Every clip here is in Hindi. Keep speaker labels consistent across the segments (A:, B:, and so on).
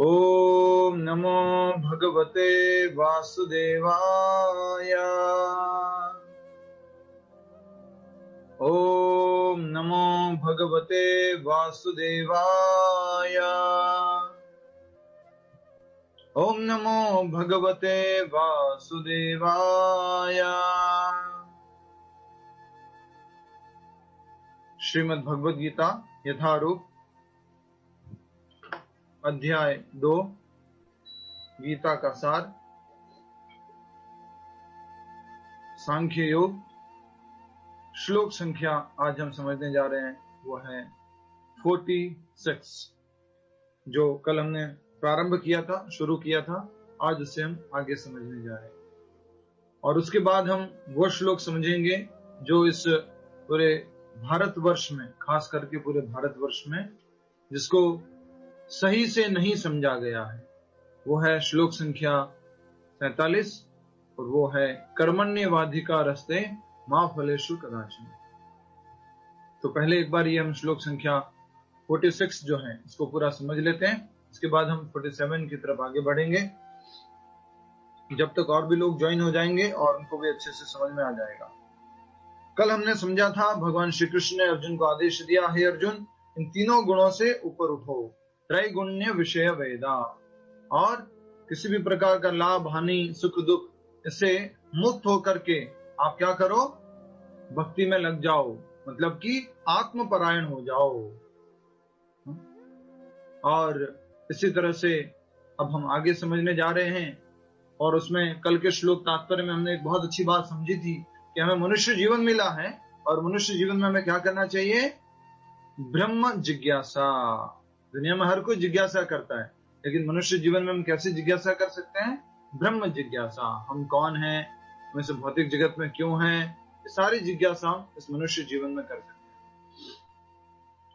A: ओम नमो भगवते वासुदेवाय। ओम नमो भगवते वासुदेवाय। ओम नमो भगवते वासुदेवाय। श्रीमद् भगवद गीता यथारूप अध्याय 2 गीता का सार सांख्य योग। श्लोक संख्या आज हम समझने जा रहे हैं वो है 46, जो कल हमने प्रारंभ किया था, शुरू किया था। आज उससे हम आगे समझने जा रहे हैं और उसके बाद हम वो श्लोक समझेंगे जो इस पूरे भारतवर्ष में, खास करके पूरे भारतवर्ष में जिसको सही से नहीं समझा गया है, वो है श्लोक संख्या 47 और वो है कर्मण्यवाधिका रस्ते मां फलेषु कदाचन। तो पहले एक बार ये हम श्लोक संख्या 46 जो है इसको पूरा समझ लेते हैं। इसके बाद हम 47 की तरफ आगे बढ़ेंगे, जब तक और भी लोग ज्वाइन हो जाएंगे और उनको भी अच्छे से समझ में आ जाएगा। कल हमने समझा था, भगवान श्री कृष्ण ने अर्जुन को आदेश दिया, हे अर्जुन, इन तीनों गुणों से ऊपर उठो, त्रैगुण्य विषय वेदा, और किसी भी प्रकार का लाभ हानि सुख दुख इससे मुक्त होकर के आप क्या करो, भक्ति में लग जाओ, मतलब कि आत्मपरायण हो जाओ। और इसी तरह से अब हम आगे समझने जा रहे हैं और उसमें कल के श्लोक तात्पर्य में हमने एक बहुत अच्छी बात समझी थी कि हमें मनुष्य जीवन मिला है और मनुष्य जीवन में हमें क्या करना चाहिए, ब्रह्म जिज्ञासा। दुनिया में हर कोई जिज्ञासा करता है, लेकिन मनुष्य जीवन में हम कैसे जिज्ञासा कर सकते हैं, ब्रह्म जिज्ञासा। हम कौन हैं, हम इस भौतिक जगत में क्यों हैं, ये सारी जिज्ञासा हम इस मनुष्य जीवन में कर सकते हैं।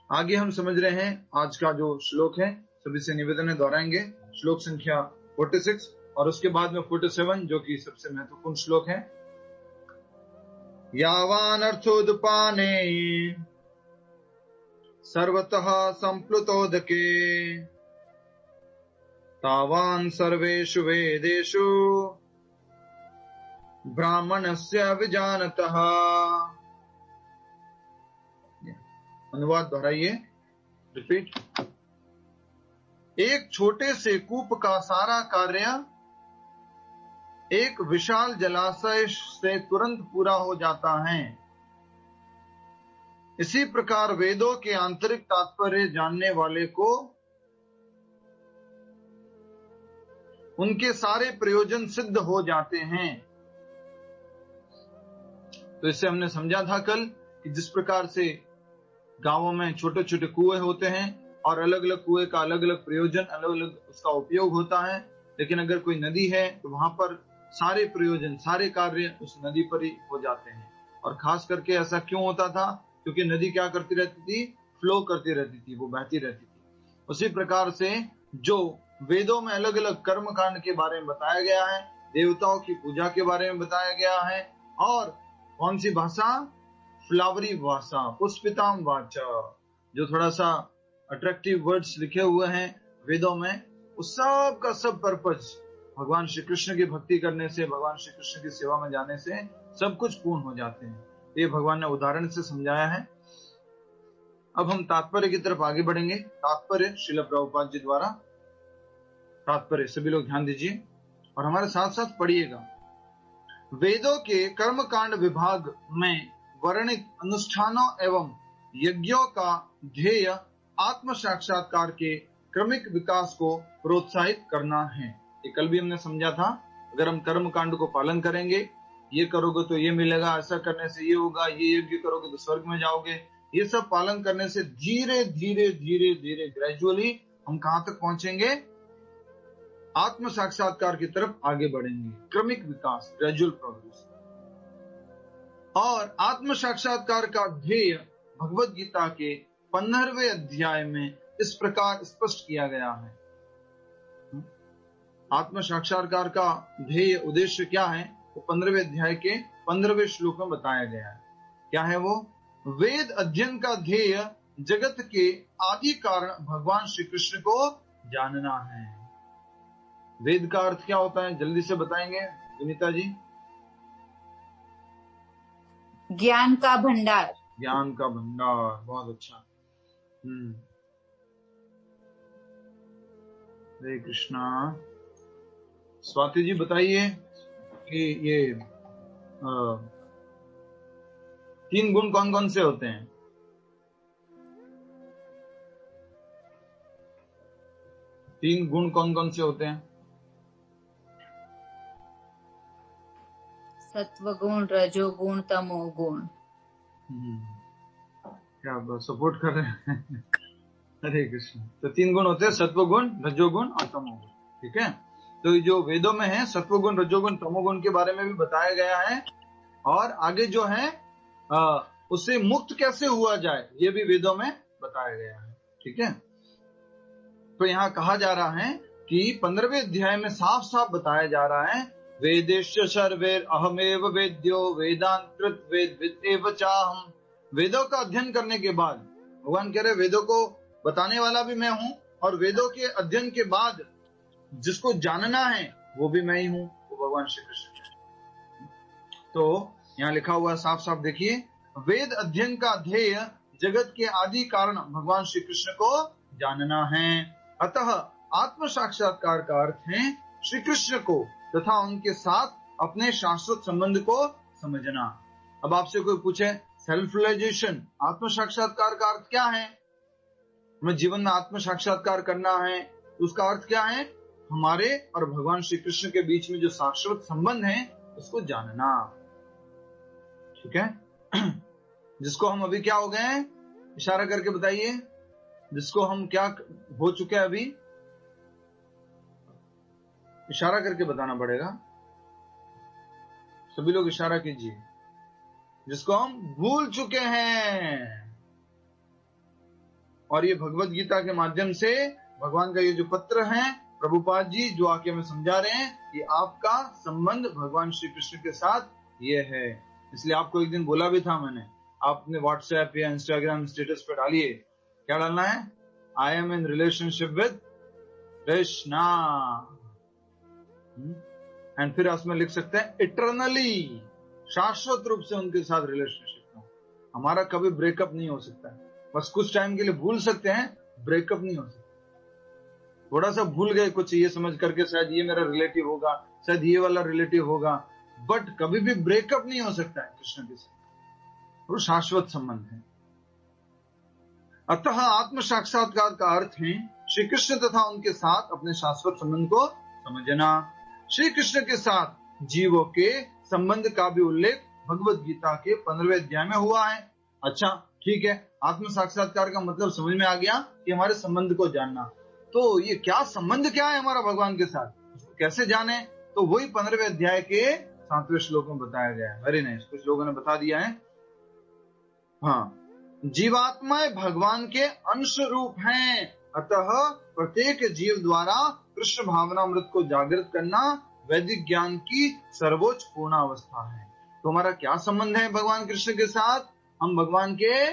A: आगे हम समझ रहे हैं आज का जो श्लोक है, सभी से निवेदन है दोहराएंगे, श्लोक संख्या 46 और उसके बाद में 47 जो कि सबसे महत्वपूर्ण श्लोक है। यावान अर्थोदपाने सर्वतः संप्लुतोदके तावान सर्वेषु वेदेषु ब्राह्मणस्य विजानतः। अनुवाद दोहराइए, रिपीट। एक छोटे से कूप का सारा कार्य एक विशाल जलाशय से तुरंत पूरा हो जाता है। इसी प्रकार वेदों के आंतरिक तात्पर्य जानने वाले को उनके सारे प्रयोजन सिद्ध हो जाते हैं। तो इससे हमने समझा था कल कि जिस प्रकार से गांवों में छोटे छोटे कुएं होते हैं और अलग अलग कुएं का अलग अलग प्रयोजन, अलग अलग उसका उपयोग होता है, लेकिन अगर कोई नदी है तो वहां पर सारे प्रयोजन, सारे कार्य उस नदी पर ही हो जाते हैं। और खास करके ऐसा क्यों होता था, क्योंकि नदी क्या करती रहती थी, फ्लो करती रहती थी, वो बहती रहती थी। उसी प्रकार से जो वेदों में अलग अलग कर्म कांड के बारे में बताया गया है, देवताओं की पूजा के बारे में बताया गया है, और कौन सी भाषा, फ्लावरी भाषा, पुष्पिताम वाचा, जो थोड़ा सा अट्रैक्टिव वर्ड्स लिखे हुए हैं वेदों में, उस सब का सब पर्पज भगवान श्री कृष्ण की भक्ति करने से, भगवान श्री कृष्ण की सेवा में जाने से सब कुछ पूर्ण हो जाते हैं। ये भगवान ने उदाहरण से समझाया है। अब हम तात्पर्य की तरफ आगे बढ़ेंगे। तात्पर्य श्रील प्रभुपाद जी द्वारा, तात्पर्य सभी लोग ध्यान दीजिए और हमारे साथ साथ पढ़िएगा। वेदों के कर्म कांड विभाग में वर्णित अनुष्ठानों एवं यज्ञों का ध्येय आत्म साक्षात्कार के क्रमिक विकास को प्रोत्साहित करना है। ये कल भी हमने समझा था। अगर हम कर्म कांड को पालन करेंगे, ये करोगे तो ये मिलेगा, ऐसा करने से ये होगा, ये यज्ञ करोगे तो स्वर्ग में जाओगे, ये सब पालन करने से धीरे धीरे धीरे धीरे ग्रेजुअली हम कहां तक पहुंचेंगे, आत्म साक्षात्कार की तरफ आगे बढ़ेंगे। क्रमिक विकास, ग्रेजुअल प्रोग्रेस। और आत्म साक्षात्कार का ध्येय भगवद गीता के 15वें अध्याय में इस प्रकार स्पष्ट किया गया है। आत्म साक्षात्कार का ध्येय, उद्देश्य क्या है, वो 15वें अध्याय के 15वें श्लोक में बताया गया है। क्या है वो? वेद अध्ययन का ध्येय जगत के आदि कारण भगवान श्री कृष्ण को जानना है। वेद का अर्थ क्या होता है, जल्दी से बताएंगे विनीता जी?
B: ज्ञान का भंडार।
A: ज्ञान का भंडार, बहुत अच्छा। हरे कृष्णा। स्वाति जी बताइए कि ये 3 गुण कौन कौन से होते हैं? तीन गुण कौन कौन से होते हैं?
B: सत्वगुण, रजोगुण, तमोगुण।
A: क्या सपोर्ट कर रहे हैं? हरे कृष्ण। तो 3 गुण होते हैं, सत्वगुण, रजोगुण और तमोगुण। ठीक है, तो जो वेदों में है सत्वगुण, रजोगुण, तमोगुण के बारे में भी बताया गया है, और आगे जो है उससे मुक्त कैसे हुआ जाए ये भी वेदों में बताया गया है। ठीक है, तो यहाँ कहा जा रहा है कि 15वें अध्याय में साफ साफ बताया जा रहा है, वेदेश्च सर्वैर अहमेव वेद्यो वेदांकृत वेदविद एव चाहम। वेदों का अध्ययन करने के बाद भगवान कह रहे वेदों को बताने वाला भी मैं हूँ, और वेदों के अध्ययन के बाद जिसको जानना है वो भी मैं ही हूँ, वो भगवान श्री कृष्ण है। तो यहाँ लिखा हुआ साफ साफ देखिए, वेद अध्ययन का ध्येय जगत के आदि कारण भगवान श्री कृष्ण को जानना है। अतः आत्म साक्षात्कार का अर्थ है श्री कृष्ण को तथा उनके साथ अपने शाश्वत संबंध को समझना। अब आपसे कोई पूछे सेल्फ रियलाइजेशन, आत्म साक्षात्कार का अर्थ क्या है? हमें जीवन में आत्म साक्षात्कार करना है तो उसका अर्थ क्या है? हमारे और भगवान श्री कृष्ण के बीच में जो शाश्वत संबंध है उसको जानना। ठीक है, जिसको हम अभी क्या हो गए हैं, इशारा करके बताइए, जिसको हम क्या हो चुके हैं अभी, इशारा करके बताना पड़ेगा। सभी लोग इशारा कीजिए, जिसको हम भूल चुके हैं। और ये भगवत गीता के माध्यम से भगवान का ये जो पत्र है, प्रभुपाद जी जो आके हमें समझा रहे हैं कि आपका संबंध भगवान श्री कृष्ण के साथ ये है। इसलिए आपको एक दिन बोला भी था मैंने, आप अपने व्हाट्सएप या इंस्टाग्राम स्टेटस पर डालिए, क्या डालना है? I am in relationship with Krishna, and फिर उसमें लिख सकते हैं इटरनली, शाश्वत रूप से उनके साथ रिलेशनशिप में। हमारा कभी ब्रेकअप नहीं हो सकता है, बस कुछ टाइम के लिए भूल सकते हैं, ब्रेकअप नहीं हो सकता। थोड़ा सा भूल गए कुछ ये समझ करके शायद ये मेरा रिलेटिव होगा, शायद ये वाला रिलेटिव होगा, बट कभी भी ब्रेकअप नहीं हो सकता है कृष्ण के साथ, वो शाश्वत संबंध है। अतः आत्म साक्षात्कार का अर्थ है श्री कृष्ण तथा उनके साथ अपने शाश्वत संबंध को समझना। श्री कृष्ण के साथ जीवों के संबंध का भी उल्लेख भगवत गीता के 15वें अध्याय में हुआ है। अच्छा ठीक है, आत्म साक्षात्कार का मतलब समझ में आ गया कि हमारे संबंध को जानना। तो ये क्या संबंध क्या है हमारा भगवान के साथ, उसको कैसे जाने? तो वही 15वें अध्याय के 7वें श्लोक में बताया गया है। वेरी नाइस, कुछ लोगों ने बता दिया है। हाँ, जीवात्माएं भगवान के अंश रूप हैं, अतः प्रत्येक जीव द्वारा कृष्ण भावनामृत को जागृत करना वैदिक ज्ञान की सर्वोच्च पूर्ण अवस्था है। तो हमारा क्या संबंध है भगवान कृष्ण के साथ? हम भगवान के,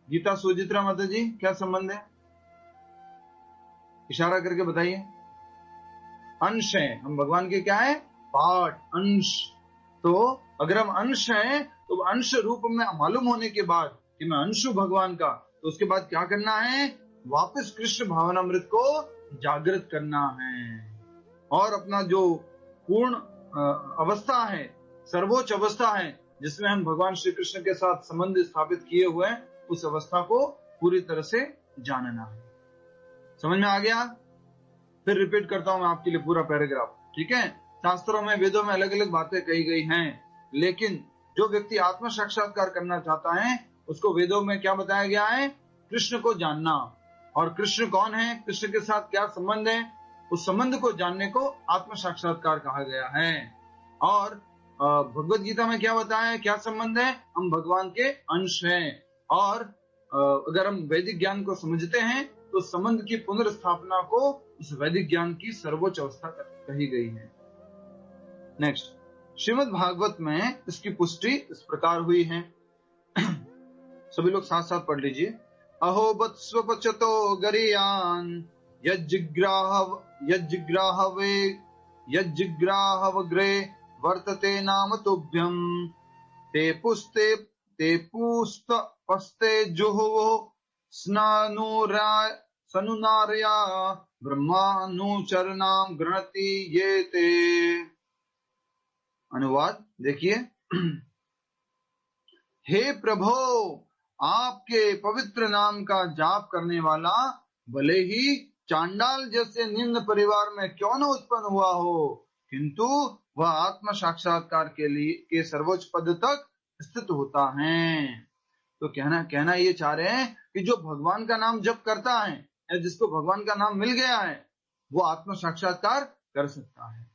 A: गीता सुचित्रा माता जी क्या संबंध है? इशारा करके बताइए। अंश है, हम भगवान के क्या है? पार्ट, अंश। तो अगर हम अंश हैं तो अंश रूप में मालूम होने के बाद कि मैं अंश हूं भगवान का, तो उसके बाद क्या करना है? वापस कृष्ण भावनामृत को जागृत करना है, और अपना जो पूर्ण अवस्था है, सर्वोच्च अवस्था है जिसमें हम भगवान श्री कृष्ण के साथ संबंध स्थापित किए हुए हैं, उस अवस्था को पूरी तरह से जानना है। समझ में आ गया? फिर रिपीट करता हूं मैं आपके लिए पूरा पैराग्राफ। ठीक है, शास्त्रों में, वेदों में अलग अलग बातें कही गई हैं, लेकिन जो व्यक्ति आत्म साक्षात्कार करना चाहता है उसको वेदों में क्या बताया गया है? कृष्ण को जानना। और कृष्ण कौन है, कृष्ण के साथ क्या संबंध है, उस संबंध को जानने को आत्म साक्षात्कार कहा गया है। और भगवत गीता में क्या बताया है, क्या संबंध है? हम भगवान के अंश हैं, और अगर हम वैदिक ज्ञान को समझते हैं तो संबंध की पुनर्स्थापना को उस वैदिक ज्ञान की सर्वोच्च अवस्था कही गई है। नेक्स्ट, श्रीमद् भागवत में इसकी पुष्टि इस प्रकार हुई है। सभी लोग साथ साथ पढ़ लीजिए। अहो वत्स्व पचतो गरियान यज्जिग्राह यज्जिग्राहवग्रे वर्तते नाम तुभ्यं ते पुस्ते जुहुः सनुनार्या ब्रह्मानुचरणां गृह्णति ये ते। अनुवाद देखिए। हे प्रभो, आपके पवित्र नाम का जाप करने वाला भले ही चांडाल जैसे निम्न परिवार में क्यों न उत्पन्न हुआ हो, किंतु वह आत्म साक्षात्कार के सर्वोच्च पद तक स्थित होता है। तो कहना ये चाह रहे हैं कि जो भगवान का नाम जप करता है या जिसको भगवान का नाम मिल गया है, वो आत्म साक्षात्कार कर सकता है।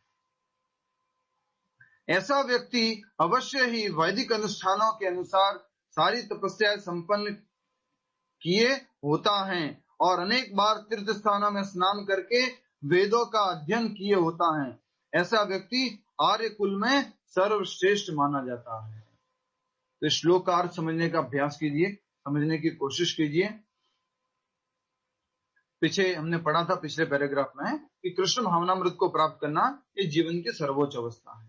A: ऐसा व्यक्ति अवश्य ही वैदिक अनुष्ठानों के अनुसार सारी तपस्याएं संपन्न किए होता है और अनेक बार तीर्थ स्थानों में स्नान करके वेदों का अध्ययन किए होता है। ऐसा व्यक्ति आर्य कुल में सर्वश्रेष्ठ माना जाता है। तो श्लोक का अर्थ समझने का अभ्यास कीजिए, समझने की कोशिश कीजिए। पीछे हमने पढ़ा था पिछले पैराग्राफ में कि कृष्ण भावनामृत को प्राप्त करना ये जीवन की सर्वोच्च अवस्था है।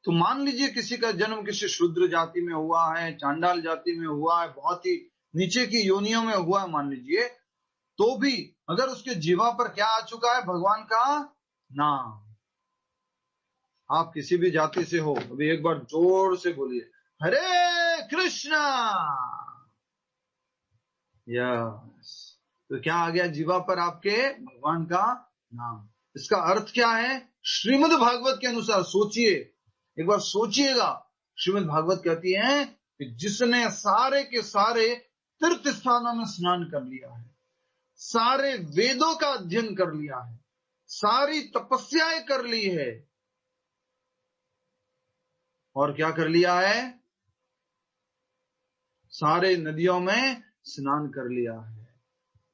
A: तो मान लीजिए किसी का जन्म किसी शूद्र जाति में हुआ है, चांडाल जाति में हुआ है, बहुत ही नीचे की योनियों में हुआ है मान लीजिए, तो भी अगर उसके जीवा पर क्या आ चुका है, भगवान का नाम। आप किसी भी जाति से हो, अभी एक बार जोर से बोलिए हरे कृष्णा। यस, तो क्या आ गया जीवा पर आपके? भगवान का नाम। इसका अर्थ क्या है? श्रीमद् भागवत के अनुसार सोचिए, एक बार सोचिएगा। श्रीमद् भागवत कहती है कि जिसने सारे के सारे तीर्थ स्थानों में स्नान कर लिया है, सारे वेदों का अध्ययन कर लिया है, सारी तपस्याएं कर ली है, और क्या कर लिया है? सारे नदियों में स्नान कर लिया है,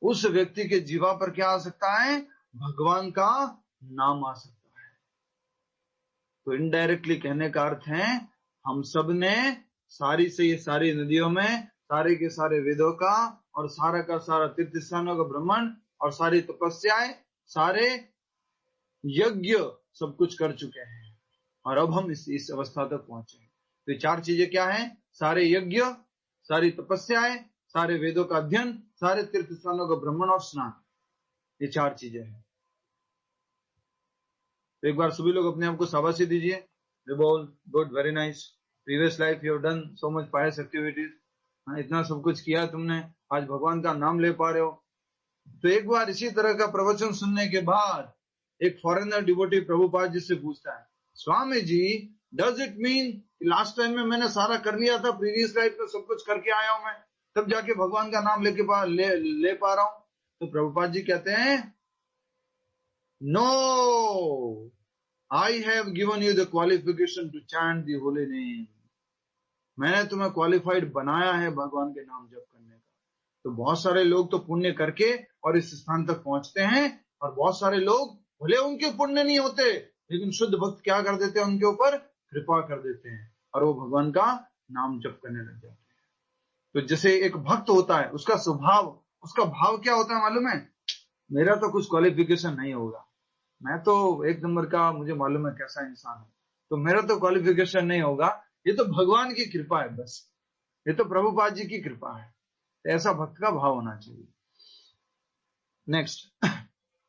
A: उस व्यक्ति के जीवा पर क्या आ सकता है? भगवान का नाम आ सकता है। तो इनडायरेक्टली कहने का अर्थ है हम सब ने सारी से ये सारी नदियों में सारे के सारे वेदों का और सारा का सारा तीर्थ स्थानों का भ्रमण और सारी तपस्याएं, सारे यज्ञ सब कुछ कर चुके हैं, और अब हम इस अवस्था तक पहुंचे। तो चार चीजें क्या हैं? सारे यज्ञ, सारी तपस्याएं, सारे वेदों का अध्ययन, सारे तीर्थ स्थानों का भ्रमण और स्नान, ये चार चीजें हैं। तो एक बार सभी लोग अपने आप को शाबाशी दीजिए। Good, very nice, previous life you have done so much pious activities. इतना सब कुछ किया तुमने, आज भगवान का नाम ले पा रहे हो। तो एक बार इसी तरह का प्रवचन सुनने के बाद एक फॉरेनर डिवोटी प्रभुपाद जी से पूछता है, Swami ji, does it mean last time में मैंने सारा कर लिया था, प्रीवियस लाइफ में सब कुछ करके आया हूं मैं, तब जाके भगवान का नाम ले पा रहा हूं? तो प्रभुपाद जी कहते हैं, no, I have given you the qualification to chant the holy name. मैंने तुम्हें क्वालिफाइड बनाया है भगवान के नाम जप करने का। तो बहुत सारे लोग तो पुण्य करके और इस स्थान तक पहुंचते हैं, और बहुत सारे लोग भले उनके पुण्य नहीं होते, लेकिन शुद्ध भक्त क्या कर देते हैं? उनके ऊपर कृपा कर देते हैं और वो भगवान का नाम जप करने लग जाते हैं। तो जैसे एक भक्त होता है, उसका स्वभाव, उसका भाव क्या होता है मालूम है? मेरा तो कुछ क्वालिफिकेशन नहीं होगा, मैं तो एक नंबर का, मुझे मालूम है कैसा इंसान है, तो मेरा तो क्वालिफिकेशन नहीं होगा, ये तो भगवान की कृपा है, बस ये तो प्रभुपाद जी की कृपा है। ऐसा भक्त का भाव होना चाहिए। नेक्स्ट,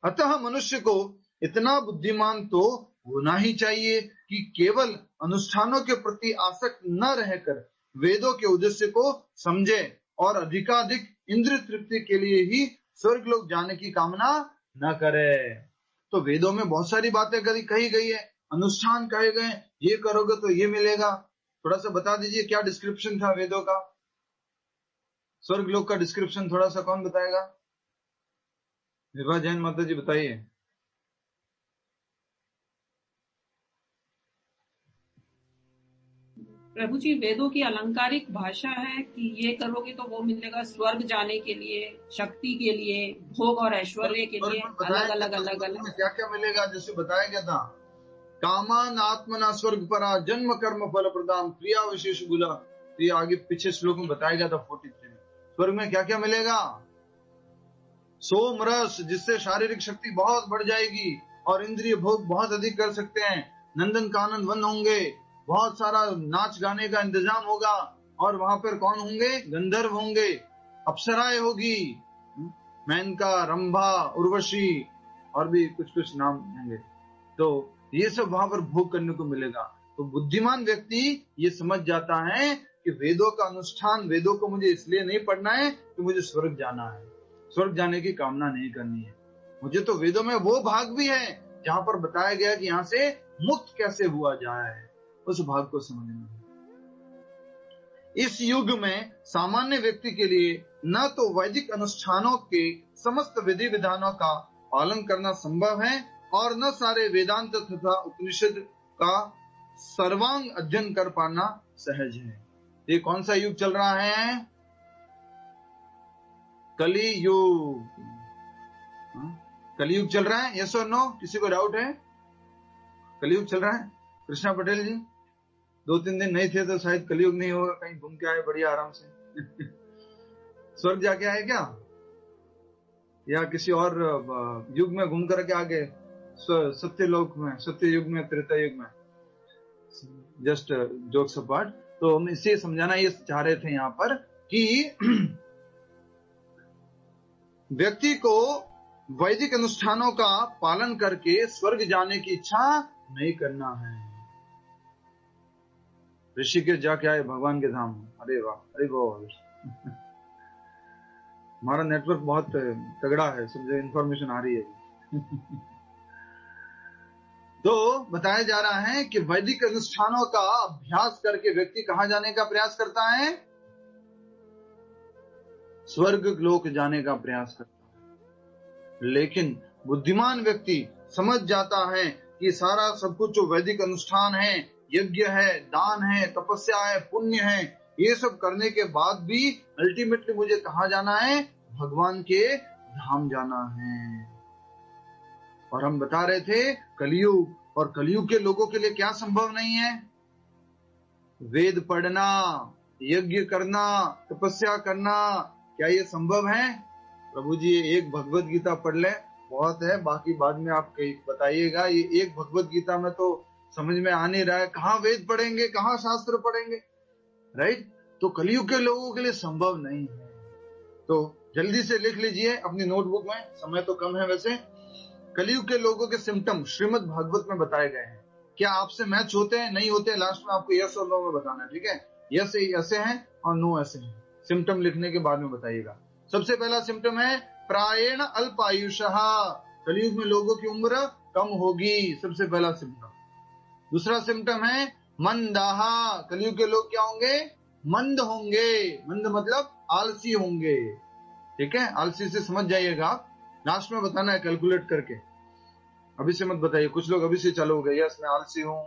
A: अतः मनुष्य को इतना बुद्धिमान तो होना ही चाहिए कि केवल अनुष्ठानों के प्रति आसक्त न रहकर वेदों के उद्देश्य को समझे और अधिकाधिक इंद्रिय तृप्ति के लिए ही स्वर्ग लोक जाने की कामना न करे। तो वेदों में बहुत सारी बातें कही गई है, अनुष्ठान कहे गए, ये करोगे तो ये मिलेगा। थोड़ा सा बता दीजिए क्या डिस्क्रिप्शन था वेदों का, स्वर्ग लोक का डिस्क्रिप्शन थोड़ा सा कौन बताएगा? विभा जैन माता जी बताइए।
C: प्रभु जी, वेदों की अलंकारिक भाषा है कि ये करोगे तो वो मिलेगा, स्वर्ग जाने के लिए, शक्ति के लिए, भोग और ऐश्वर्य के लिए, अलग अलग
A: क्या क्या मिलेगा? जैसे बताया गया था, कामान आत्मना स्वर्ग परा जन्म कर्म फल प्रदान क्रिया विशेष गुला। तो ये आगे पीछे श्लोक में बताया गया था 43 में, स्वर्ग में क्या क्या मिलेगा? सोम रस, जिससे शारीरिक शक्ति बहुत बढ़ जाएगी और इंद्रिय भोग बहुत अधिक कर सकते हैं। नंदन कानन वन होंगे, बहुत सारा नाच गाने का इंतजाम होगा, और वहां पर कौन होंगे? गंधर्व होंगे, अप्सराएं होगी, मेनका, रंभा, उर्वशी, और भी कुछ कुछ नाम होंगे। तो ये सब वहां पर भोग करने को मिलेगा। तो बुद्धिमान व्यक्ति ये समझ जाता है कि वेदों का अनुष्ठान, वेदों को मुझे इसलिए नहीं पढ़ना है कि मुझे स्वर्ग जाना है, स्वर्ग जाने की कामना नहीं करनी है। मुझे तो वेदों में वो भाग भी है जहां पर बताया गया कि यहाँ से मुक्त कैसे हुआ जाए, उस भाग को समझना है। इस युग में सामान्य व्यक्ति के लिए न तो वैदिक अनुष्ठानों के समस्त विधि विधानों का पालन करना संभव है और न सारे वेदांत तथा उपनिषद का सर्वांग अध्ययन कर पाना सहज है। ये कौन सा युग चल रहा है? कली युग। कलयुग चल रहा है, यस और नो? किसी को डाउट है? कलयुग चल रहा है। कृष्णा पटेल जी 2-3 दिन नहीं थे तो शायद कलयुग नहीं होगा, कहीं घूम के आए बढ़िया आराम से। स्वर्ग जाके आए क्या, या किसी और युग में घूम करके आ गए? सत्य लोक में, सत्य युग में, त्रेता युग में? Just jokes apart. तो हम इसे समझाना ये चाह रहे थे यहाँ पर कि व्यक्ति को वैदिक अनुष्ठानों का पालन करके स्वर्ग जाने की इच्छा नहीं करना है। ऋषिकेश जाके आए भगवान के धाम, अरे वाह, अरे बोल। हमारा नेटवर्क बहुत तगड़ा है, सब इंफॉर्मेशन आ रही है। तो बताया जा रहा है कि वैदिक अनुष्ठानों का अभ्यास करके व्यक्ति कहां जाने का प्रयास करता है? स्वर्ग लोक जाने का प्रयास करता है। लेकिन बुद्धिमान व्यक्ति समझ जाता है कि सारा सब कुछ जो वैदिक अनुष्ठान है, यज्ञ है, दान है, तपस्या है, पुण्य है, ये सब करने के बाद भी अल्टीमेटली मुझे कहां जाना है? भगवान के धाम जाना है। और हम बता रहे थे कलयुग, और कलयुग के लोगों के लिए क्या संभव नहीं है? वेद पढ़ना, यज्ञ करना, तपस्या करना, क्या ये संभव है? प्रभु जी एक भगवत गीता पढ़ ले, बहुत है, बाकी बाद में आप कहीं बताइएगा। ये एक भगवत गीता में तो समझ में आ नहीं रहा है, कहाँ वेद पढ़ेंगे, कहाँ शास्त्र पढ़ेंगे, राइट? तो कलयुग के लोगों के लिए संभव नहीं है। तो जल्दी से लिख लीजिए अपनी नोटबुक में, समय तो कम है वैसे। कलयुग के लोगों के सिम्टम श्रीमद् भागवत में बताए गए हैं। क्या आपसे मैच होते हैं? नहीं होते? लास्ट में आपको यस और नो में बताना है, ठीक है? यस ऐसे हैं और नो ऐसे हैं। सिम्टम लिखने के बाद में बताइएगा। सबसे पहला सिम्टम है प्रायेण अल्पायुषः, कलयुग में लोगों की उम्र कम होगी, सबसे पहला सिम्टम। दूसरा सिम्टम है मंदाः, कलयुग के लोग क्या होंगे? मंद होंगे। मंद मतलब आलसी होंगे, ठीक है? आलसी से समझ जाइएगा, लास्ट में बताना है कैलकुलेट करके, अभी से मत बताइए। कुछ लोग अभी से चालू हो गए, यस मैं आलसी हूं,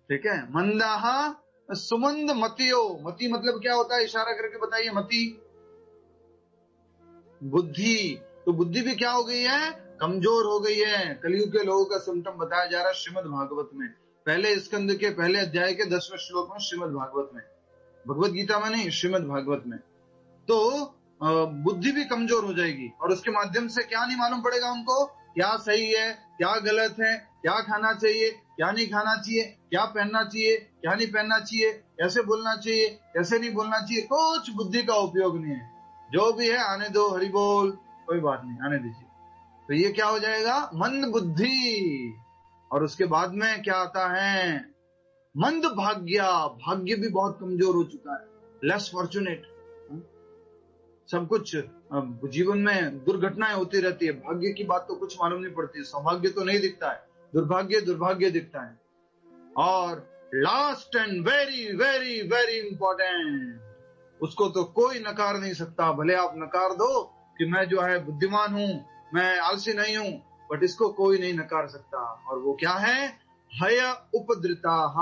A: ठीक है? मंदाः सुमंद मतियो, मति मतलब क्या होता है? इशारा करके बताइए। मति बुद्धि, तो बुद्धि भी क्या हो गई है? कमजोर हो गई है। कलयुग के लोगों का सिम्टम बताया जा रहा है श्रीमद् भागवत में, पहले स्कंद के पहले अध्याय के 10वें श्लोक में, श्रीमद् भागवत में, भगवत गीता में नहीं, श्रीमद् भागवत में। तो बुद्धि भी कमजोर हो जाएगी, और उसके माध्यम से क्या नहीं मालूम पड़ेगा उनको, क्या सही है, क्या गलत है, क्या खाना चाहिए, क्या नहीं खाना चाहिए, क्या पहनना चाहिए, क्या नहीं पहनना चाहिए, कैसे बोलना चाहिए, कैसे नहीं बोलना चाहिए, कुछ बुद्धि का उपयोग नहीं है। जो भी है आने दो, हरि बोल, कोई बात नहीं, आने दीजिए। तो ये क्या हो जाएगा? मंद बुद्धि। और उसके बाद में क्या आता है? मंद भाग्य, भाग्य भी बहुत कमजोर हो चुका है, लेस फॉर्चुनेट। सब कुछ जीवन में दुर्घटनाएं होती रहती है, भाग्य की बात तो कुछ मालूम नहीं पड़ती, सौभाग्य तो नहीं दिखता है, दुर्भाग्य दुर्भाग्य दिखता है। और last and very very very important, उसको तो कोई नकार नहीं सकता, भले आप नकार दो कि मैं जो है बुद्धिमान हूं, मैं आलसी नहीं हूं, बट इसको कोई नहीं नकार सकता। और वो क्या है? हय उपद्रिताः,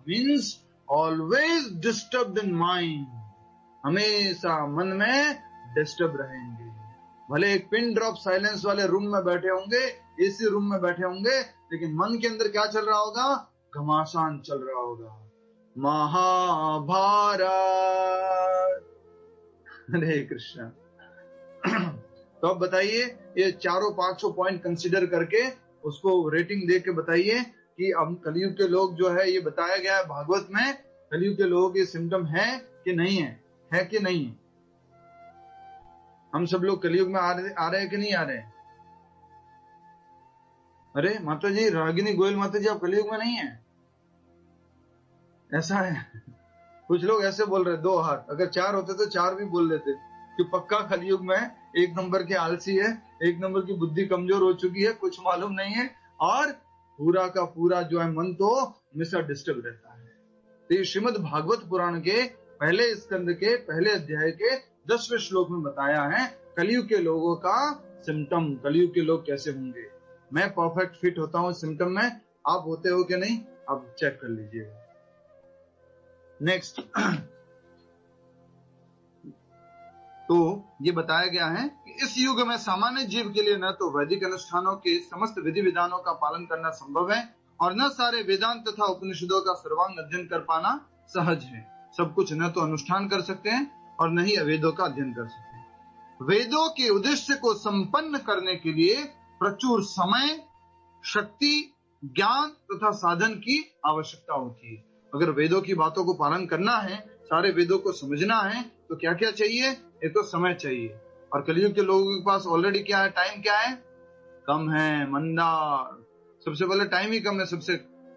A: means always disturbed in mind, हमेशा मन में डिस्टर्ब रहेंगे। भले एक पिन ड्रॉप साइलेंस वाले रूम में बैठे होंगे, एसी रूम में बैठे होंगे, लेकिन मन के अंदर क्या चल रहा होगा? घमासान चल रहा होगा। महाभारत। हरे कृष्ण। तो अब बताइए, ये 400-500 पॉइंट कंसिडर करके उसको रेटिंग दे के बताइए कि अब कलयुग के लोग जो है, ये बताया गया है भागवत में, कलयुग के लोगों के सिम्टम है कि नहीं है कि नहीं है? हम सब लोग कलयुग में आ रहे हैं कि नहीं आ रहे हैं? अरे माता जी, रागिनी गोयल माता जी, आप कलयुग में नहीं है? ऐसा है। कुछ लोग ऐसे बोल रहे, 2 हाथ, अगर 4 होते तो 4 भी बोल लेते कि पक्का कलयुग में 1 नंबर के आलसी है, 1 नंबर की बुद्धि कमजोर हो चुकी है, कुछ मालूम नहीं है, और पूरा का पूरा जो है मन तो हमेशा डिस्टर्ब रहता है। तो ये श्रीमद् भागवत पुराण के पहले स्कंद के पहले अध्याय के 10वें श्लोक में बताया है कलयुग के लोगों का सिम्टम, कलयुग के लोग कैसे होंगे। मैं परफेक्ट फिट होता हूँ सिम्टम में, आप होते हो कि नहीं, आप चेक कर लीजिएगा। नेक्स्ट, तो ये बताया गया है कि इस युग में सामान्य जीव के लिए न तो वैदिक अनुष्ठानों के समस्त विधि विधानों का पालन करना संभव है और न सारे वेदांत तथा उपनिषदों का सर्वांग अध्ययन कर पाना सहज है। सब कुछ न तो अनुष्ठान कर सकते हैं और न ही वेदों का अध्ययन कर सकते हैं। वेदों के उद्देश्य को संपन्न करने के लिए प्रचुर समय, शक्ति, ज्ञान तथा साधन की आवश्यकता होती है। अगर वेदों की बातों को पालन करना है, सारे वेदों को समझना है, तो क्या क्या चाहिए? एक तो समय चाहिए, और कलयुग के लोगों के पास ऑलरेडी क्या है? टाइम क्या है? कम है, मंदा। सबसे पहले टाइम ही कम है, सबसे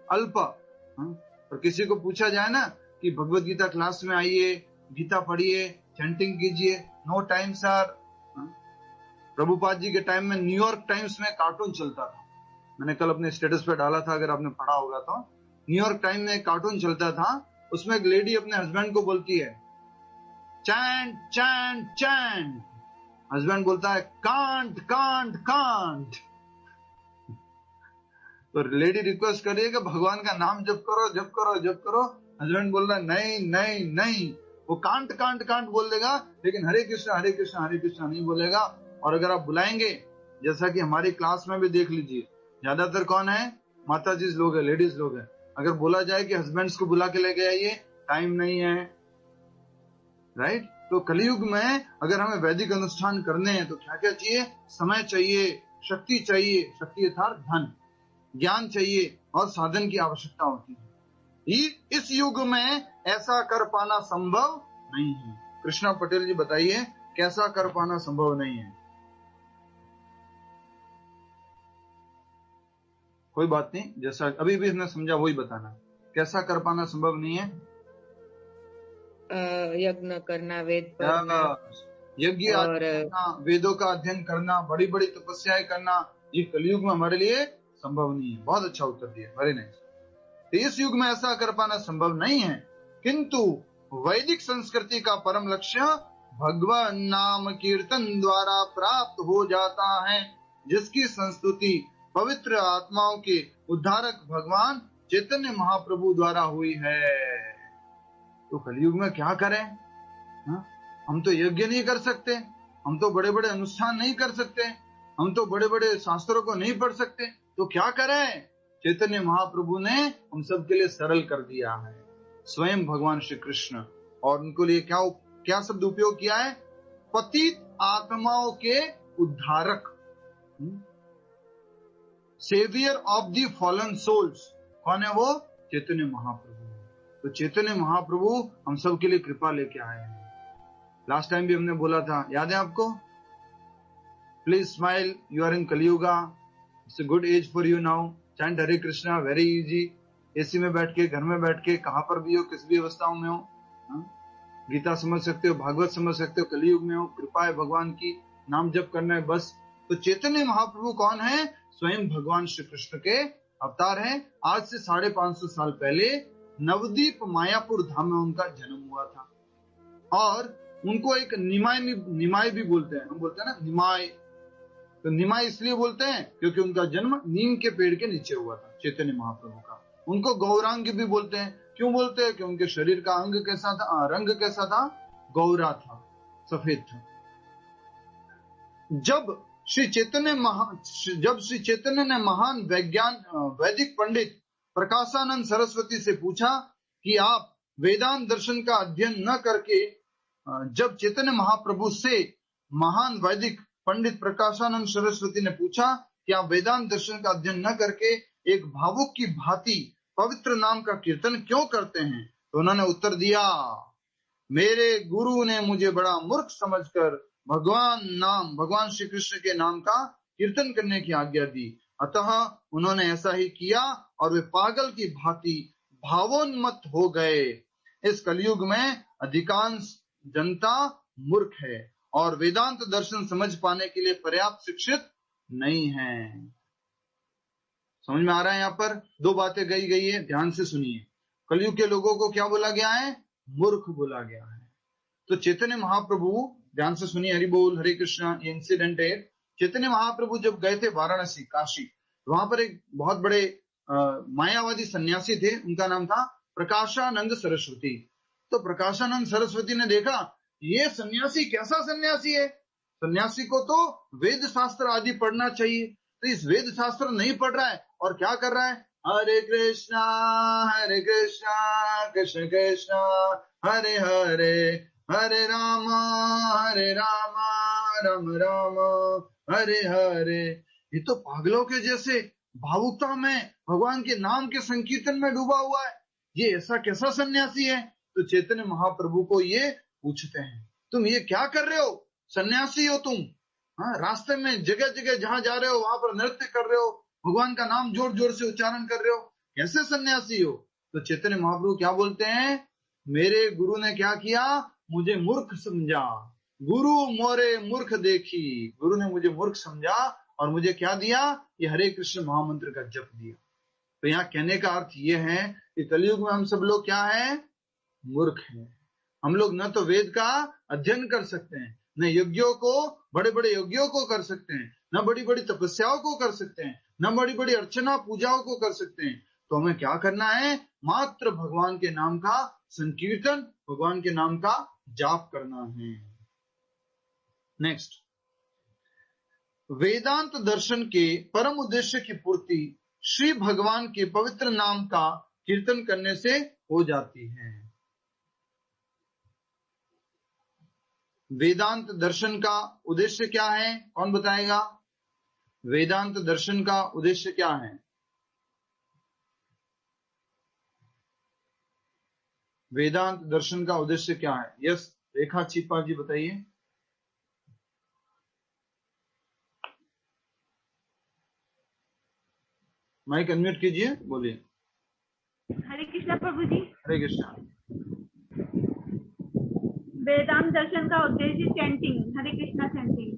A: अल्प। और किसी को पूछा जाए ना कि भगवत गीता क्लास में आइए, गीता पढ़िए, चैंटिंग कीजिए, no time sir. Prabhupada ji के टाइम में न्यूयॉर्क टाइम्स में कार्टून चलता था। मैंने कल अपने स्टेटस पे डाला था, अगर आपने पढ़ा होगा तो। न्यूयॉर्क टाइम में एक कार्टून चलता था, उसमें एक लेडी अपने हस्बैंड को बोलती है चैंट चैंट चैंट, हस्बैंड बोलता है कांट कांट कांट। तो लेडी रिक्वेस्ट कर रही है कि भगवान का नाम जप करो जप करो जप करो। हस्बैंड बोल रहा है नहीं नहीं नहीं, वो कांट कांट कांट बोल देगा, लेकिन हरे कृष्णा हरे कृष्णा हरे कृष्णा नहीं बोलेगा। और अगर आप बुलाएंगे, जैसा कि हमारी क्लास में भी देख लीजिए, ज्यादातर कौन है? माता जी लोग है, लेडीज लोग है। अगर बोला जाए कि हस्बैंड्स को बुला के लेके आइए, टाइम नहीं है, राइट? तो कलयुग में अगर हमें वैदिक अनुष्ठान करने हैं तो क्या क्या चाहिए? समय चाहिए, शक्ति चाहिए, शक्ति अर्थात धन, ज्ञान चाहिए और साधन की आवश्यकता होती है। इस युग में ऐसा कर पाना संभव नहीं है। कृष्णा पटेल जी बताइए, कैसा कर पाना संभव नहीं है? कोई बात नहीं, जैसा अभी भी हमने समझा वही बताना। कैसा कर पाना संभव नहीं है?
B: यज्ञ करना, वेद पढ़ना,
A: यज्ञ करना, वेदों का अध्ययन करना, बड़ी बड़ी तपस्याएं करना, ये कलयुग में हमारे लिए संभव नहीं है। बहुत अच्छा उत्तर दिया, वेरी नाइस। तो इस युग में ऐसा कर पाना संभव नहीं है, किंतु वैदिक संस्कृति का परम लक्ष्य भगवान नाम कीर्तन द्वारा प्राप्त हो जाता है, जिसकी संस्तुति पवित्र आत्माओं के उद्धारक भगवान चैतन्य महाप्रभु द्वारा हुई है। तो कलयुग में क्या करें? हम तो यज्ञ नहीं कर सकते, हम तो बड़े बड़े अनुष्ठान नहीं कर सकते, हम तो बड़े बड़े शास्त्रों को नहीं पढ़ सकते, तो क्या करें? चैतन्य महाप्रभु ने हम सब के लिए सरल कर दिया है, स्वयं भगवान श्री कृष्ण। और उनको लिए क्या शब्द उपयोग किया है? पतित आत्माओं के उद्धारक, saviour of the fallen souls. कौन है वो? चैतन्य महाप्रभु। तो चैतन्य महाप्रभु हम सब के लिए कृपा लेके आए हैं। लास्ट टाइम भी हमने बोला था, याद है आपको? Please smile, you are in Kaliyuga, it's a good age for you now. Chant Hare Krishna, very easy. AC में बैठ के, घर में बैठ के, कहां पर भी हो, किस भी अवस्थाओं में हो, गीता समझ सकते हो, भागवत समझ सकते हो। कलयुग में हो, कृपा है भगवान की, नाम जप करना है बस। तो चैतन्य महाप्रभु कौन है? स्वयं भगवान श्री कृष्ण के अवतार हैं। आज से 550 साल पहले नवदीप मायापुर धाम में उनका जन्म हुआ था। और उनको एक निमाय भी बोलते हैं, हम बोलते हैं ना निमाय। तो निमाय इसलिए बोलते हैं क्योंकि उनका जन्म नीम के पेड़ के नीचे हुआ था, चैतन्य महाप्रभु का। उनको गौरांग भी बोलते हैं। क्यों बोलते हैं? कि उनके शरीर का अंग कैसा था, रंग कैसा था? गौरा था, सफेद था। जब श्री चैतन्य ने महान वैदिक पंडित प्रकाशानंद सरस्वती से पूछा कि आप वेदांत दर्शन का अध्ययन न करके, जब चैतन्य महाप्रभु से महान वैदिक पंडित प्रकाशानंद सरस्वती ने पूछा कि आप वेदांत दर्शन का अध्ययन न करके एक भावुक की भांति पवित्र नाम का कीर्तन क्यों करते हैं? तो उन्होंने उत्तर दिया, मेरे गुरु ने मुझे बड़ा मूर्ख समझकर भगवान श्री कृष्ण के नाम का कीर्तन करने की आज्ञा दी। अतः उन्होंने ऐसा ही किया और वे पागल की भांति भावोन्मत्त हो गए। इस कलयुग में अधिकांश जनता मूर्ख है और वेदांत दर्शन समझ पाने के लिए पर्याप्त शिक्षित नहीं है। समझ में आ रहा है? यहाँ पर दो बातें गई है, ध्यान से सुनिए। कलयुग के लोगों को क्या बोला गया है? मूर्ख बोला गया है। तो चैतन्य महाप्रभु, ध्यान से सुनिए, हरि बोल, हरे कृष्णा। ये इंसिडेंट है, चैतन्य महाप्रभु जब गए थे वाराणसी, काशी, वहां पर एक बहुत बड़े मायावादी सन्यासी थे, उनका नाम था प्रकाशानंद सरस्वती। तो प्रकाशानंद सरस्वती ने देखा ये सन्यासी कैसा सन्यासी है, सन्यासी को तो वेद शास्त्र आदि पढ़ना चाहिए, तो इस वेद शास्त्र नहीं पढ़ रहा है और क्या कर रहा है, हरे कृष्णा कृष्ण कृष्ण हरे हरे, हरे राम राम राम हरे हरे। ये तो पागलों के जैसे भावुकता में भगवान के नाम के संकीर्तन में डूबा हुआ है, ये ऐसा कैसा सन्यासी है? तो चैतन्य महाप्रभु को ये पूछते हैं, तुम ये क्या कर रहे हो? सन्यासी हो तुम? हाँ, रास्ते में जगह जगह जहां जा रहे हो वहां पर नृत्य कर रहे हो, भगवान का नाम जोर जोर से उच्चारण कर रहे हो, कैसे सन्यासी हो? तो चैतन्य महाप्रभु क्या बोलते हैं, मेरे गुरु ने क्या किया, मुझे मूर्ख समझा, गुरु मोरे मूर्ख देखी, गुरु ने मुझे मूर्ख समझा और मुझे क्या दिया, ये हरे कृष्ण महामंत्र का जप दिया। तो यहाँ कहने का अर्थ ये है कि कलयुग में हम सब लोग क्या है, मूर्ख हैं। हम लोग न तो वेद का अध्ययन कर सकते हैं, न यज्ञों को, बड़े बड़े यज्ञों को कर सकते हैं, न बड़ी बड़ी तपस्याओं को कर सकते हैं, न बड़ी बड़ी अर्चना पूजाओं को कर सकते हैं। तो हमें क्या करना है, मात्र भगवान के नाम का संकीर्तन, भगवान के नाम का जाप करना है। नेक्स्ट, वेदांत दर्शन के परम उद्देश्य की पूर्ति श्री भगवान के पवित्र नाम का कीर्तन करने से हो जाती है। वेदांत दर्शन का उद्देश्य क्या है, कौन बताएगा? वेदांत दर्शन का उद्देश्य क्या है? वेदांत दर्शन का उद्देश्य क्या है? यस, रेखा छिपा जी बताइए। माइक अनम्यूट कीजिए, बोलिए।
D: हरे कृष्णा प्रभु जी।
A: हरे कृष्णा।
D: वेदांत दर्शन का उद्देश्य चैंटिंग, हरे कृष्णा चैंटिंग।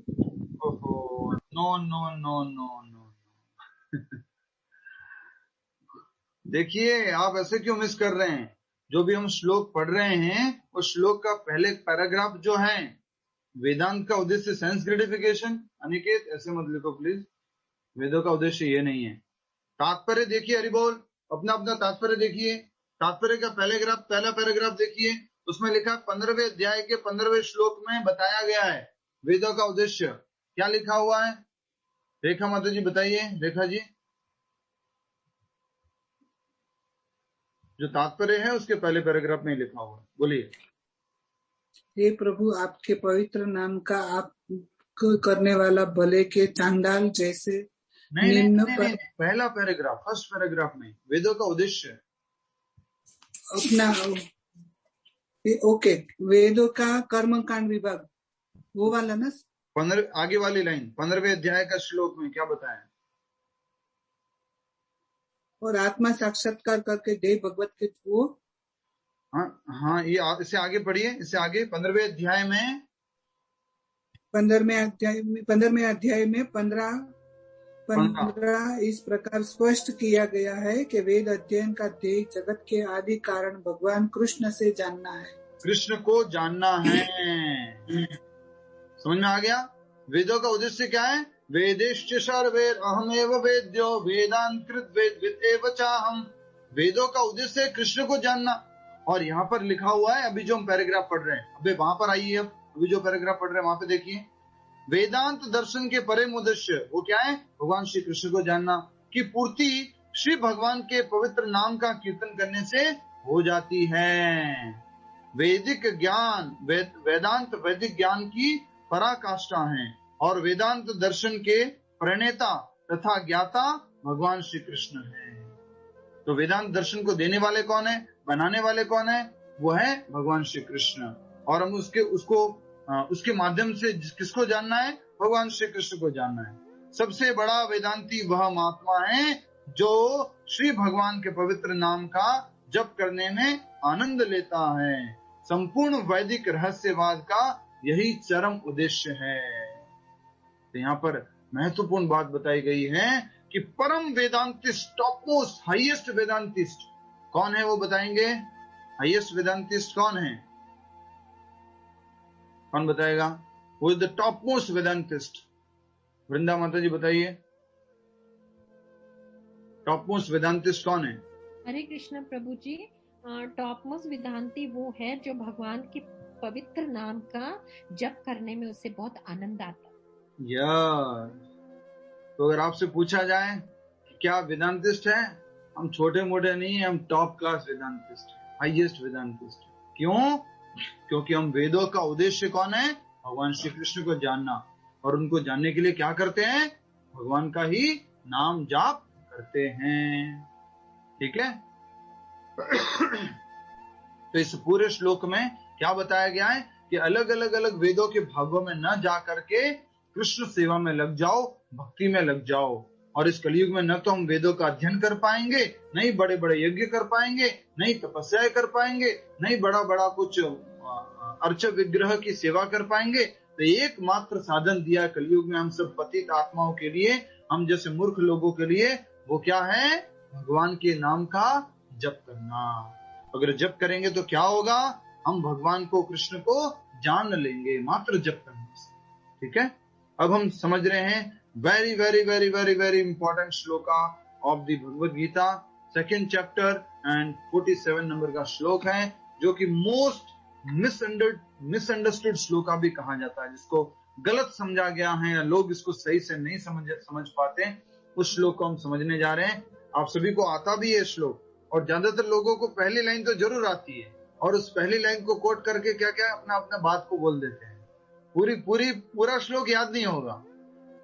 A: ओहो, no no no no no देखिए, आप ऐसे क्यों मिस कर रहे हैं? जो भी हम श्लोक पढ़ रहे हैं उस श्लोक का पहले पैराग्राफ जो है, वेदांत का उद्देश्य सेंस ग्रेटिफिकेशन, अनिकेत ऐसे मत लिखो प्लीज, वेदों का उद्देश्य ये नहीं है। तात्पर्य देखिए, हरि बोल, अपना अपना तात्पर्य देखिए। तात्पर्य का पहला पैराग्राफ देखिए, उसमें लिखा 15वें अध्याय के 15वें श्लोक में बताया गया है वेदों का उद्देश्य। क्या लिखा हुआ है? रेखा माता जी बताइए, रेखा जी। जो तात्पर्य है उसके पहले पैराग्राफ में लिखा हुआ है, बोलिए।
E: हे प्रभु, आपके पवित्र नाम का आप करने वाला भले के चांडाल जैसे
A: नहीं, पहला पैराग्राफ, फर्स्ट पैराग्राफ में वेदों का उद्देश्य
E: अपना, ओके, वेदों का कर्मकांड विभाग, वो वाला ना,
A: आगे वाली लाइन 15वें अध्याय का श्लोक में क्या बताया?
E: और आत्मा साक्षात्कार करके देव भगवत के वो।
A: हाँ, ये इससे आगे पढ़िए, इससे आगे 15वें अध्याय में
E: 15वें अध्याय में 15 इस प्रकार स्पष्ट किया गया है कि वेद अध्ययन का ध्येय जगत के आदि कारण भगवान कृष्ण से जानना है, कृष्ण
A: को जानना है। समझ में आ गया? वेदों का उद्देश्य क्या है? वेदेश्च सर्वैर अहमेव वेद्यो वेदांत कृत वेद एव चाहम। वेदों का उद्देश्य है कृष्ण को जानना। और यहाँ पर लिखा हुआ है, अभी जो हम पैराग्राफ पढ़ रहे हैं, अभी वहां पर आइए, अभी जो पैराग्राफ पढ़ रहे हैं वहां पे देखिए, वेदांत दर्शन के परम उद्देश्य वो क्या है? भगवान श्री कृष्ण को जानना की पूर्ति श्री भगवान के पवित्र नाम का कीर्तन करने से हो जाती है। वैदिक ज्ञान, वेदांत वैदिक ज्ञान की पराकाष्ठा है। और वेदांत दर्शन के प्रणेता तथा ज्ञाता भगवान श्री कृष्ण हैं। तो वेदांत दर्शन को देने वाले कौन है, बनाने वाले कौन है? वो है भगवान श्री कृष्ण। और हम उसके माध्यम से किसको जानना है? भगवान श्री कृष्ण को जानना है। सबसे बड़ा वेदांती वह महात्मा है जो श्री भगवान के पवित्र नाम का जप करने में आनंद लेता है। संपूर्ण वैदिक रहस्यवाद का यही चरम उद्देश्य है। तो यहाँ पर महत्वपूर्ण बात बताई गई है कि परम वेदांतिस्ट, टॉप मोस्ट हाईएस्ट वेदांतिस्ट कौन है, वो बताएंगे। हाईएस्ट वेदांतिस्ट कौन है? कौन बताएगा? वो इज द टॉप मोस्ट वेदांतिस्ट। वृंदा माता जी बताइए, टॉप मोस्ट वेदांतिस्ट कौन है?
F: हरे कृष्ण प्रभु जी, टॉप मोस्ट वेदांती वो है जो भगवान के पवित्र नाम का जप करने में उसे बहुत आनंद आता है।
A: यार, तो अगर आपसे पूछा जाए कि क्या वेदांतिस्ट है, हम छोटे मोटे नहीं है, हम टॉप क्लास वेदांतिस्ट, हाईएस्ट वेदांतिस्ट। क्यों? क्योंकि हम वेदों का उद्देश्य कौन है? भगवान श्री कृष्ण को जानना। और उनको जानने के लिए क्या करते हैं? भगवान का ही नाम जाप करते हैं। ठीक है। तो इस पूरे श्लोक में क्या बताया गया है कि अलग अलग वेदों के भागों में न जा करके कृष्ण सेवा में लग जाओ, भक्ति में लग जाओ। और इस कलयुग में न तो हम वेदों का अध्ययन कर पाएंगे, नहीं बड़े बड़े यज्ञ कर पाएंगे, नहीं तपस्याएं कर पाएंगे, नहीं बड़ा बड़ा कुछ अर्च विग्रह की सेवा कर पाएंगे। तो एकमात्र साधन दिया कलयुग में हम सब पतित आत्माओं के लिए, हम जैसे मूर्ख लोगों के लिए, वो क्या है? भगवान के नाम का जप करना। अगर जप करेंगे तो क्या होगा? हम भगवान को, कृष्ण को जान लेंगे मात्र जप करने से। ठीक है। अब हम समझ रहे हैं very very very very very important shloka of the Bhagavad Gita, 2nd chapter and 47 नंबर का श्लोक है, जो कि मोस्ट मिसअंडरस्टूड श्लोका भी कहा जाता है, जिसको गलत समझा गया है या लोग इसको सही से नहीं समझ पाते। उस श्लोक को हम समझने जा रहे हैं। आप सभी को आता भी है श्लोक, और ज्यादातर लोगों को पहली लाइन तो जरूर आती है, और उस पहली लाइन को कोट करके क्या क्या अपना बात को बोल देते हैं। पूरा श्लोक याद नहीं होगा।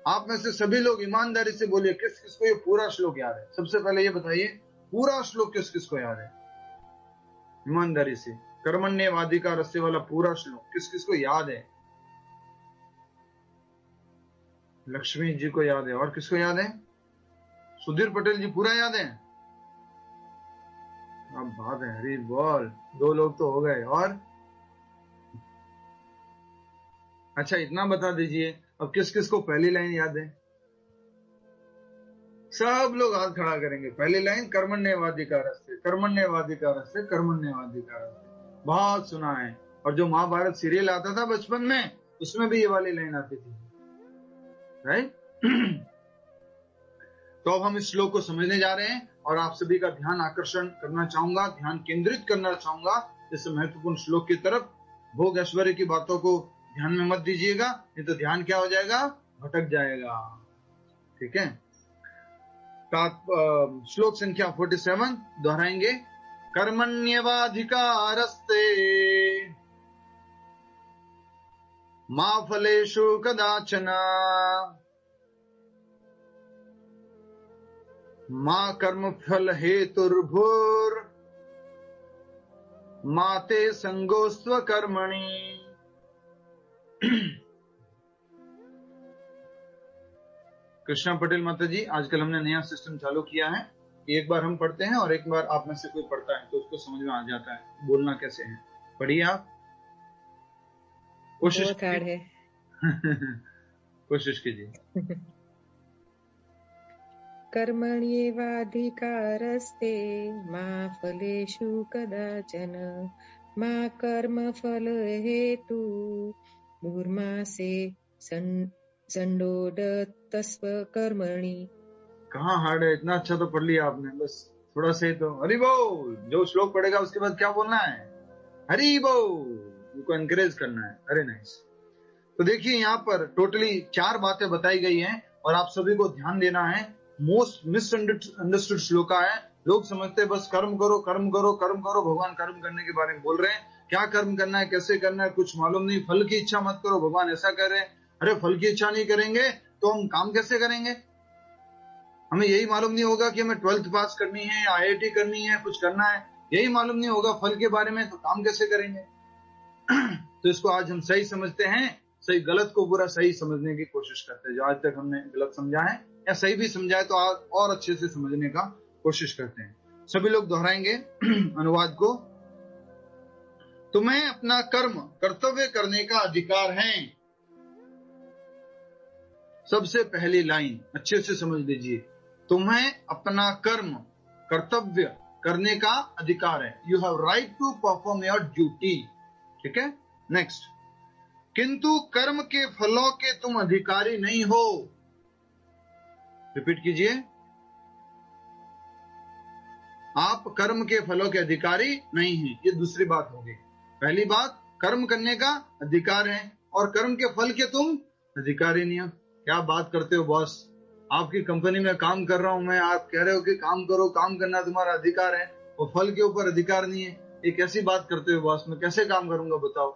A: आप में से सभी लोग ईमानदारी से बोलिए, किस किस को ये पूरा श्लोक याद है? सबसे पहले ये बताइए, पूरा श्लोक किस किस को याद है? ईमानदारी से। कर्मण्येवाधिकारस्य वाला पूरा श्लोक किस किस को याद है? लक्ष्मी जी को याद है। और किसको याद है? सुधीर पटेल जी पूरा याद है? अब बात है, हरी बोल। 2 लोग तो हो गए। और अच्छा, इतना बता दीजिए, अब किस किस को पहली लाइन याद है? सब लोग हाथ खड़ा करेंगे। पहली लाइन कर्मण्येवाधिकारस्य, कर्मण्येवाधिकारस्य, कर्मण्येवाधिकारस्य, बहुत सुना है। और जो महाभारत सीरियल आता था बचपन में, उसमें भी ये वाली लाइन आती थी, राइट? तो अब हम इस श्लोक को समझने जा रहे हैं, और आप सभी का ध्यान आकर्षण करना चाहूंगा, ध्यान केंद्रित करना चाहूंगा इस महत्वपूर्ण श्लोक की तरफ। भोग ऐश्वर्य की बातों को ध्यान में मत दीजिएगा, नहीं तो ध्यान क्या हो जाएगा? भटक जाएगा। ठीक है। श्लोक संख्या 47 दोहराएंगे। कर्मण्येवाधिकारस्ते मा फलेषु कदाचन मा कर्मफल हेतुर्भुर् मा ते संगोस्त्व कर्मणि। कृष्णा पटेल माता जी, आजकल हमने नया सिस्टम चालू किया है। एक बार हम पढ़ते हैं और एक बार आप में से कोई पढ़ता है, तो उसको समझ में आ जाता है बोलना कैसे है। पढ़िए आप, कोशिश
B: है।
A: कोशिश कीजिए।
B: कर्मण्येवाधिकारस्ते मा फलेषु कदाचन मा कर्मफल हेतु भूर्मासे संडोदतस्व कर्मणि।
A: कहाँ हार्ड है? इतना अच्छा तो पढ़ लिया आपने, बस थोड़ा से तो हरि बोल। जो श्लोक पढ़ेगा उसके बाद क्या बोलना है? हरि बोल। उनको एनकरेज करना है। अरे नाइस। तो देखिए, यहाँ पर टोटली 4 बातें बताई गई हैं, और आप सभी को ध्यान देना है। मोस्ट मिसअंडरस्टूड श्लोका है। लोग समझते हैं बस कर्म करो कर्म करो कर्म करो, भगवान कर्म करने के बारे में बोल रहे हैं। क्या कर्म करना है, कैसे करना है, कुछ मालूम नहीं। फल की इच्छा मत करो, भगवान ऐसा कह रहे हैं। अरे फल की इच्छा नहीं करेंगे तो हम काम कैसे करेंगे? हमें यही मालूम नहीं होगा कि हमें 12th पास करनी है, IIT करनी है, कुछ करना है, यही मालूम नहीं होगा फल के बारे में, तो काम कैसे करेंगे? तो इसको आज हम सही समझते हैं, सही गलत को बुरा सही समझने की कोशिश करते हैं। जो आज तक हमने गलत समझा है या सही भी समझा है तो और अच्छे से समझने का कोशिश करते हैं। सभी लोग दोहराएंगे अनुवाद को। तुम्हें अपना कर्म कर्तव्य करने का अधिकार है। सबसे पहली लाइन अच्छे से समझ लीजिए, तुम्हें अपना कर्म कर्तव्य करने का अधिकार है। You have right to perform your duty. ठीक है, नेक्स्ट। किंतु कर्म के फलों के तुम अधिकारी नहीं हो। रिपीट कीजिए, आप कर्म के फलों के अधिकारी नहीं हैं। ये दूसरी बात होगी। पहली बात, कर्म करने का अधिकार है और कर्म के फल के तुम अधिकारी नहीं हो। क्या बात करते हो बॉस, आपकी कंपनी में काम कर रहा हूं मैं, आप कह रहे हो कि काम करो, काम करना तुम्हारा अधिकार है, वो फल के ऊपर अधिकार नहीं है। ये कैसी बात करते हो बॉस, मैं कैसे काम करूंगा बताओ?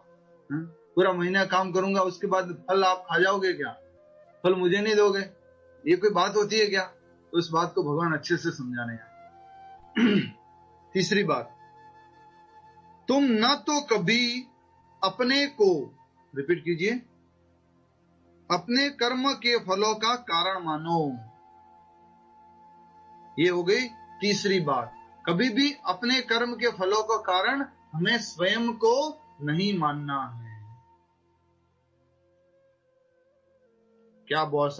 A: पूरा महीना काम करूंगा, उसके बाद फल आप खा जाओगे क्या? फल मुझे नहीं दोगे? ये कोई बात होती है क्या? तो इस बात को भगवान अच्छे से समझाने हैं। तीसरी बात, तुम न तो कभी अपने को, रिपीट कीजिए, अपने कर्म के फलों का कारण मानो। ये हो गई तीसरी बात। कभी भी अपने कर्म के फलों का कारण हमें स्वयं को नहीं मानना है। क्या बॉस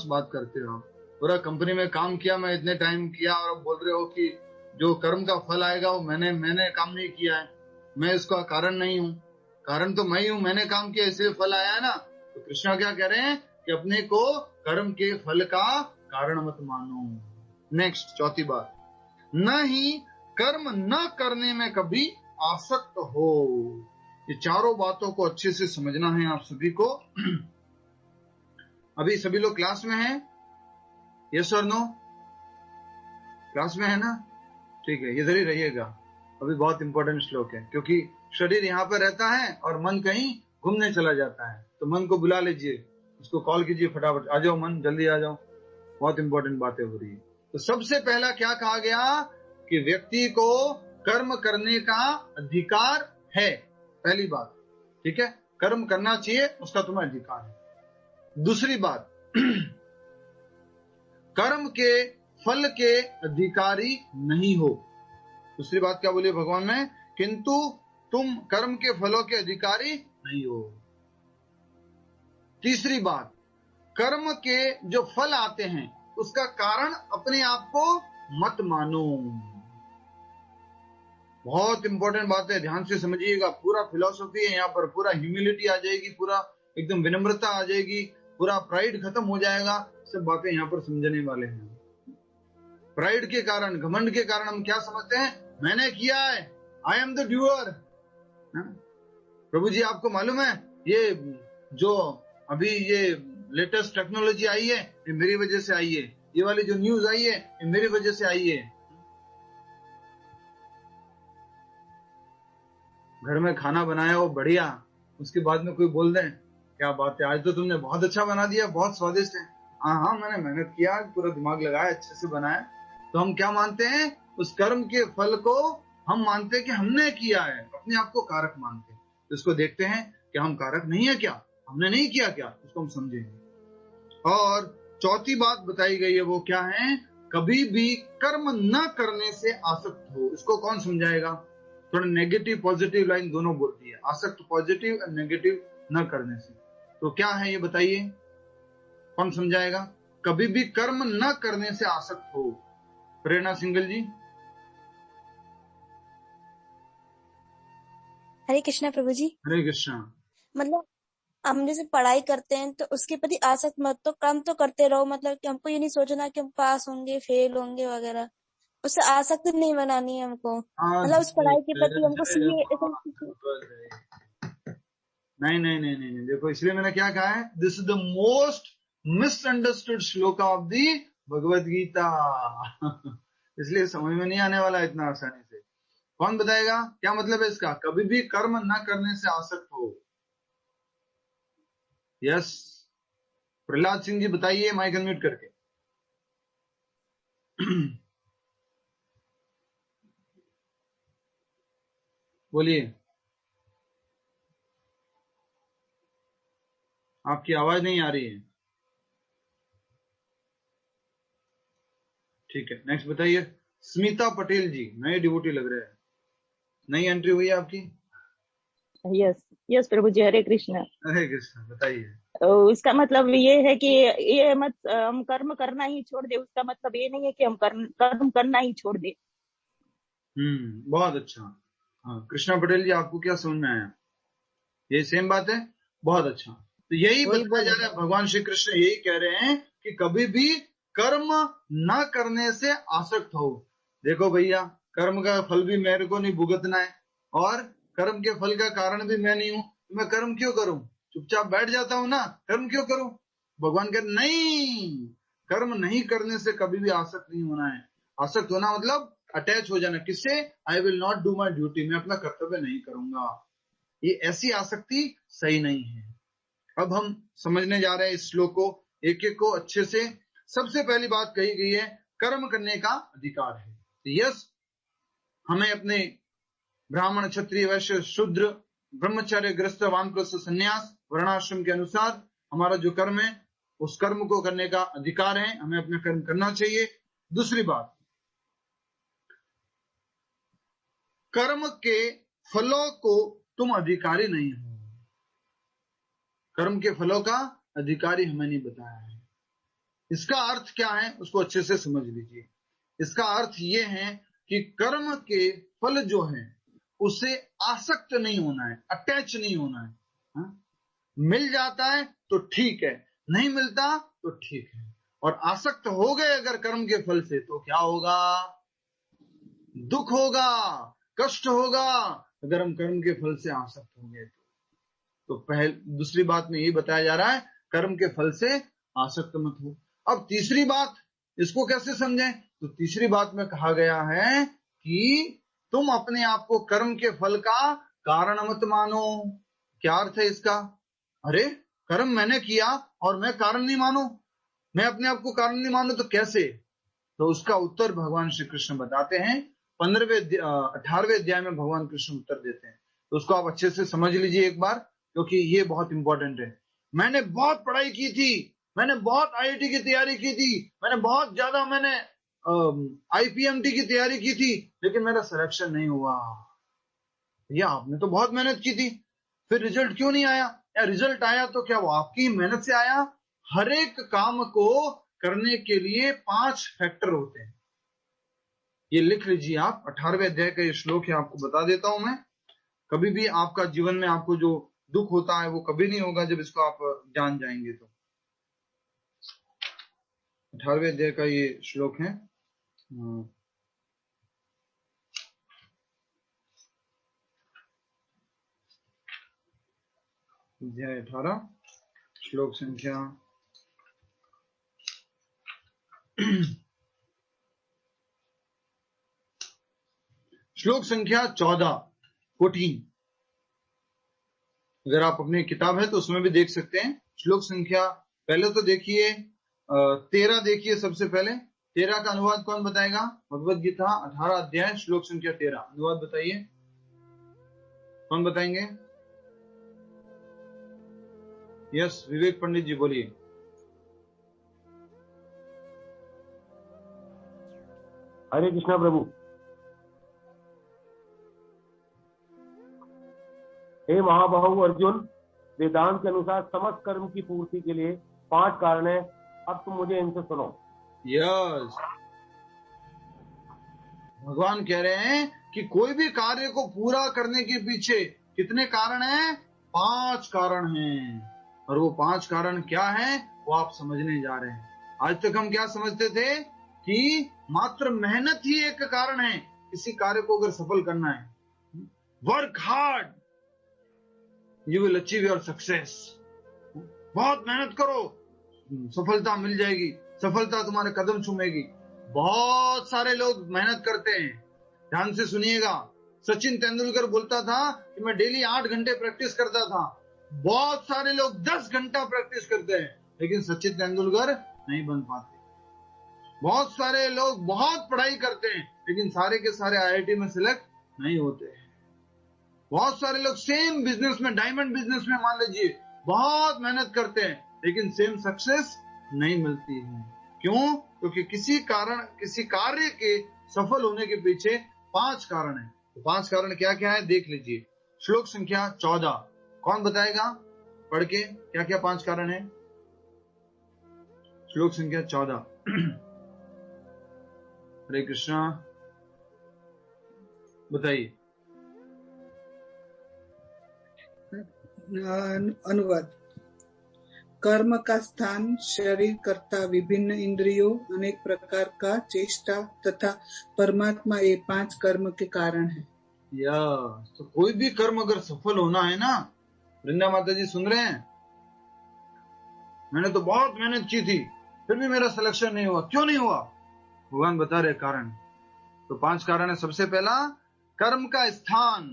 A: बात करते हो? पूरा कंपनी में काम किया, मैं इतने टाइम किया, और अब बोल रहे हो कि जो कर्म का फल आएगा वो मैंने काम नहीं किया है, मैं इसका कारण नहीं हूं। कारण तो मैं ही हूं, मैंने काम किया इसलिए फल आया है ना। तो कृष्णा क्या कह रहे हैं कि अपने को कर्म के फल का कारण मत मानो। नेक्स्ट, चौथी बात, न ही कर्म न करने में कभी आसक्त हो। ये चारों बातों को अच्छे से समझना है आप सभी को। अभी सभी लोग क्लास में हैं? यस और नो? क्लास में है ना? ठीक है, इधर ही रहिएगा। अभी बहुत इंपॉर्टेंट श्लोक है, क्योंकि शरीर यहाँ पर रहता है और मन कहीं घूमने चला जाता है। तो मन को बुला लीजिए, उसको कॉल कीजिए, फटाफट आ जाओ मन, जल्दी आ जाओ, बहुत इंपॉर्टेंट बातें हो रही है। तो सबसे पहला क्या कहा गया कि व्यक्ति को कर्म करने का अधिकार है। पहली बात, ठीक है, कर्म करना चाहिए, उसका तुम्हें अधिकार है। दूसरी बात, कर्म के फल के अधिकारी नहीं हो। दूसरी बात क्या बोली भगवान ने? किंतु तुम कर्म के फलों के अधिकारी नहीं हो। तीसरी बात, कर्म के जो फल आते हैं उसका कारण अपने आप को मत मानो। बहुत इंपॉर्टेंट बात है, ध्यान से समझिएगा। पूरा फिलॉसफी है यहाँ पर, पूरा ह्यूमिलिटी आ जाएगी, पूरा एकदम विनम्रता आ जाएगी, पूरा प्राइड खत्म हो जाएगा। सब बातें यहाँ पर समझने वाले हैं। प्राइड के कारण, घमंड के कारण हम क्या समझते हैं? मैंने किया है, आई एम द डूअर। प्रभु जी आपको मालूम है, ये जो अभी ये लेटेस्ट टेक्नोलॉजी आई है ये मेरी वजह से आई है, ये वाली जो न्यूज आई है ये मेरी वजह से आई है। घर में खाना बनाया हो बढ़िया, उसके बाद में कोई बोल दे क्या बात है, आज तो तुमने बहुत अच्छा बना दिया, बहुत स्वादिष्ट है। हाँ, मैंने मेहनत किया, पूरा दिमाग लगाया, अच्छे से बनाया। तो हम क्या मानते हैं? उस कर्म के फल को हम मानते हैं कि हमने किया है, अपने आप को कारक मानते हैं। तो इसको देखते हैं कि हम कारक नहीं है क्या, हमने नहीं किया क्या, उसको हम समझेंगे। और चौथी बात बताई गई है, वो क्या है? कभी भी कर्म न करने से आसक्त हो। इसको कौन समझाएगा? थोड़ा नेगेटिव पॉजिटिव लाइन दोनों बोलती है, आसक्त पॉजिटिव और नेगेटिव न करने से। तो क्या है ये बताइए, कौन समझाएगा? कभी भी कर्म न करने से आसक्त हो। प्रेरणा सिंगल जी।
G: हरे कृष्णा प्रभु जी।
A: हरे कृष्णा।
G: मतलब हम जैसे पढ़ाई करते हैं तो उसके प्रति आसक्त मत, तो काम तो करते रहो, मतलब कि हमको ये नहीं सोचना कि हम पास होंगे फेल होंगे वगैरह, उससे आसक्त नहीं बनानी है हमको। मतलब उस पढ़ाई के प्रति हमको
A: नहीं, देखो इसलिए मैंने क्या कहा है, this is the most misunderstood श्लोक ऑफ दी भगवद गीता। इसलिए समझ में नहीं आने वाला इतना आसानी से। कौन बताएगा क्या मतलब है इसका? कभी भी कर्म न करने से आसक्त हो। यस, प्रहलाद सिंह जी बताइए माइक अनम्यूट करके। बोलिए, आपकी आवाज नहीं आ रही है। ठीक है, नेक्स्ट बताइए। स्मिता पटेल जी, नए डिवोटी लग रहे हैं, नई एंट्री हुई है आपकी।
H: यस यस प्रभु जी, हरे कृष्ण।
A: हरे कृष्ण, बताइए।
H: तो इसका मतलब ये है कि ये मत हम कर्म करना ही छोड़ दे, उसका मतलब ये नहीं है कि हम कर्म करना ही छोड़ दे।
A: बहुत अच्छा। हाँ, कृष्णा पटेल जी, आपको क्या समझ में आया? ये सेम बात है, बहुत अच्छा। तो यही बताया जा रहा है, भगवान श्री कृष्ण यही कह रहे हैं कि कभी भी कर्म न करने से आसक्त हो। देखो भैया, कर्म का फल भी मेरे को नहीं भुगतना है और कर्म के फल का कारण भी मैं नहीं हूं, तो मैं कर्म क्यों करूं? चुपचाप बैठ जाता हूं ना, कर्म क्यों करूं? भगवान कहते नहीं, कर्म नहीं करने से कभी भी आसक्त नहीं होना है। आसक्त होना मतलब अटैच हो जाना, किससे? I will not do my duty, मैं अपना कर्तव्य नहीं करूंगा। ये ऐसी आसक्ति सही नहीं है। अब हम समझने जा रहे हैं इस श्लोक को, एक एक को अच्छे से। सबसे पहली बात कही गई है, कर्म करने का अधिकार है। यस, हमें अपने ब्राह्मण, क्षत्रिय, वैश्य, शूद्र, ब्रह्मचर्य, गृहस्थ, वानप्रस्थ, संन्यास, वर्णाश्रम के अनुसार हमारा जो कर्म है उस कर्म को करने का अधिकार है, हमें अपना कर्म करना चाहिए। दूसरी बात, कर्म के फलों को तुम अधिकारी नहीं हो। कर्म के फलों का अधिकारी हमें नहीं बताया है। इसका अर्थ क्या है उसको अच्छे से समझ लीजिए। इसका अर्थ ये है कि कर्म के फल जो है उसे आसक्त नहीं होना है, अटैच नहीं होना है। हा? मिल जाता है तो ठीक है, नहीं मिलता तो ठीक है। और आसक्त हो गए अगर कर्म के फल से तो क्या होगा? दुख होगा, कष्ट होगा, अगर हम कर्म के फल से आसक्त हो गए तो दूसरी बात में यही बताया जा रहा है, कर्म के फल से आसक्त मत हो। अब तीसरी बात, इसको कैसे समझें? तो तीसरी बात में कहा गया है कि तुम अपने आप को कर्म के फल का कारण मत मानो। क्या अर्थ है इसका? अरे, कर्म मैंने किया और मैं कारण नहीं मानू, मैं अपने आप को कारण नहीं मानू, तो कैसे? तो उसका उत्तर भगवान श्री कृष्ण बताते हैं। 18वें अध्याय में भगवान कृष्ण उत्तर देते हैं, तो उसको आप अच्छे से समझ लीजिए एक बार, क्योंकि ये बहुत इंपॉर्टेंट है। मैंने बहुत पढ़ाई की थी, मैंने बहुत आईआईटी की तैयारी की थी, मैंने बहुत ज्यादा आईपीएमटी की तैयारी की थी, लेकिन मेरा सिलेक्शन नहीं हुआ। या आपने तो बहुत मेहनत की थी, फिर रिजल्ट क्यों नहीं आया? या रिजल्ट आया तो क्या वो आपकी मेहनत से आया? हर एक काम को करने के लिए 5 फैक्टर होते हैं। ये लिख लीजिए आप, 18वें अध्याय का ये श्लोक है, आपको बता देता हूं मैं। कभी भी आपका जीवन में आपको जो दुख होता है वो कभी नहीं होगा जब इसको आप जान जाएंगे। तो 18वें अध्याय का ये श्लोक है। अध्याय 18, श्लोक संख्या श्लोक संख्या 14। अगर आप अपनी किताब है तो उसमें भी देख सकते हैं। श्लोक संख्या पहले तो देखिए 13 देखिए सबसे पहले। 13 का अनुवाद कौन बताएगा? भगवद गीता 18 अध्याय श्लोक संख्या 13, अनुवाद बताइए, कौन बताएंगे? यस, विवेक पंडित जी बोलिए।
I: हरे कृष्णा प्रभु। हे महाबाहु अर्जुन, वेदांत के अनुसार समस्त कर्म की पूर्ति के लिए 5 कारण है। अब तुम मुझे इनसे सुनो।
A: यस, भगवान कह रहे हैं कि कोई भी कार्य को पूरा करने के पीछे कितने कारण हैं? 5 कारण हैं। और वो 5 कारण क्या हैं वो आप समझने जा रहे हैं। आज तक हम क्या समझते थे कि मात्र मेहनत ही एक कारण है किसी कार्य को अगर सफल करना है। Work hard, you will achieve your success. बहुत मेहनत करो, सफलता मिल जाएगी, सफलता तुम्हारे कदम चूमेगी। बहुत सारे लोग मेहनत करते हैं, ध्यान से सुनिएगा। सचिन तेंदुलकर बोलता था कि मैं डेली 8 घंटे प्रैक्टिस करता था, बहुत सारे लोग 10 घंटा प्रैक्टिस करते हैं लेकिन सचिन तेंदुलकर नहीं बन पाते। बहुत सारे लोग बहुत पढ़ाई करते हैं लेकिन सारे के सारे आईआईटी में सिलेक्ट नहीं होते हैं। बहुत सारे लोग सेम बिजनेस में, डायमंड बिजनेस में मान लीजिए, बहुत मेहनत करते हैं लेकिन सेम सक्सेस नहीं मिलती है। क्यों? क्योंकि किसी कार्य के सफल होने के पीछे 5 कारण है। तो 5 कारण क्या क्या है देख लीजिए। श्लोक संख्या 14 कौन बताएगा पढ़ के, क्या क्या 5 कारण है? श्लोक संख्या 14। हरे कृष्णा, बताइए।
E: अनुवाद। कर्म का स्थान शरीर, कर्ता, विभिन्न इंद्रियों, अनेक प्रकार का चेष्टा तथा परमात्मा, ये 5 कर्म के कारण है।
A: तो कोई भी कर्म अगर सफल होना है ना, वृंदा माता जी सुन रहे हैं, मैंने तो बहुत मेहनत की थी फिर भी मेरा सिलेक्शन नहीं हुआ, क्यों नहीं हुआ? भगवान बता रहे कारण। तो 5 कारण है। सबसे पहला कर्म का स्थान,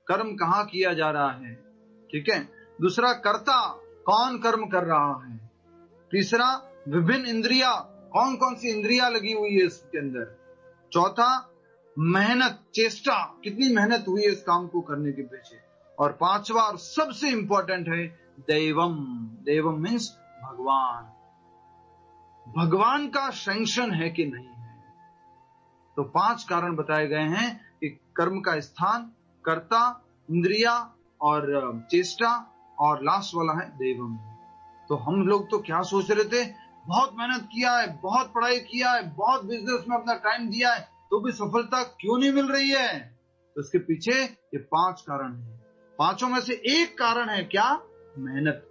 A: कर्म कहाँ किया जा रहा है, ठीक है। दूसरा कर्ता, कौन कर्म कर रहा है। तीसरा विभिन्न इंद्रिया, कौन कौन सी इंद्रिया लगी हुई है इसके अंदर। चौथा मेहनत, चेष्टा, कितनी मेहनत हुई है इस काम को करने के पीछे। और 5वां और सबसे इंपॉर्टेंट है दैवम। दैवम मीन्स भगवान, भगवान का सैंक्शन है कि नहीं है। तो 5 कारण बताए गए हैं कि कर्म का स्थान, कर्ता, इंद्रिया और चेष्टा, और लास्ट वाला है दैवम। तो हम लोग तो क्या सोच रहे थे, बहुत मेहनत किया है, बहुत पढ़ाई किया है, बहुत बिजनेस में अपना टाइम दिया है, तो भी सफलता क्यों नहीं मिल रही है? तो इसके पीछे ये 5 कारण है। 5 में से एक कारण है क्या? मेहनत,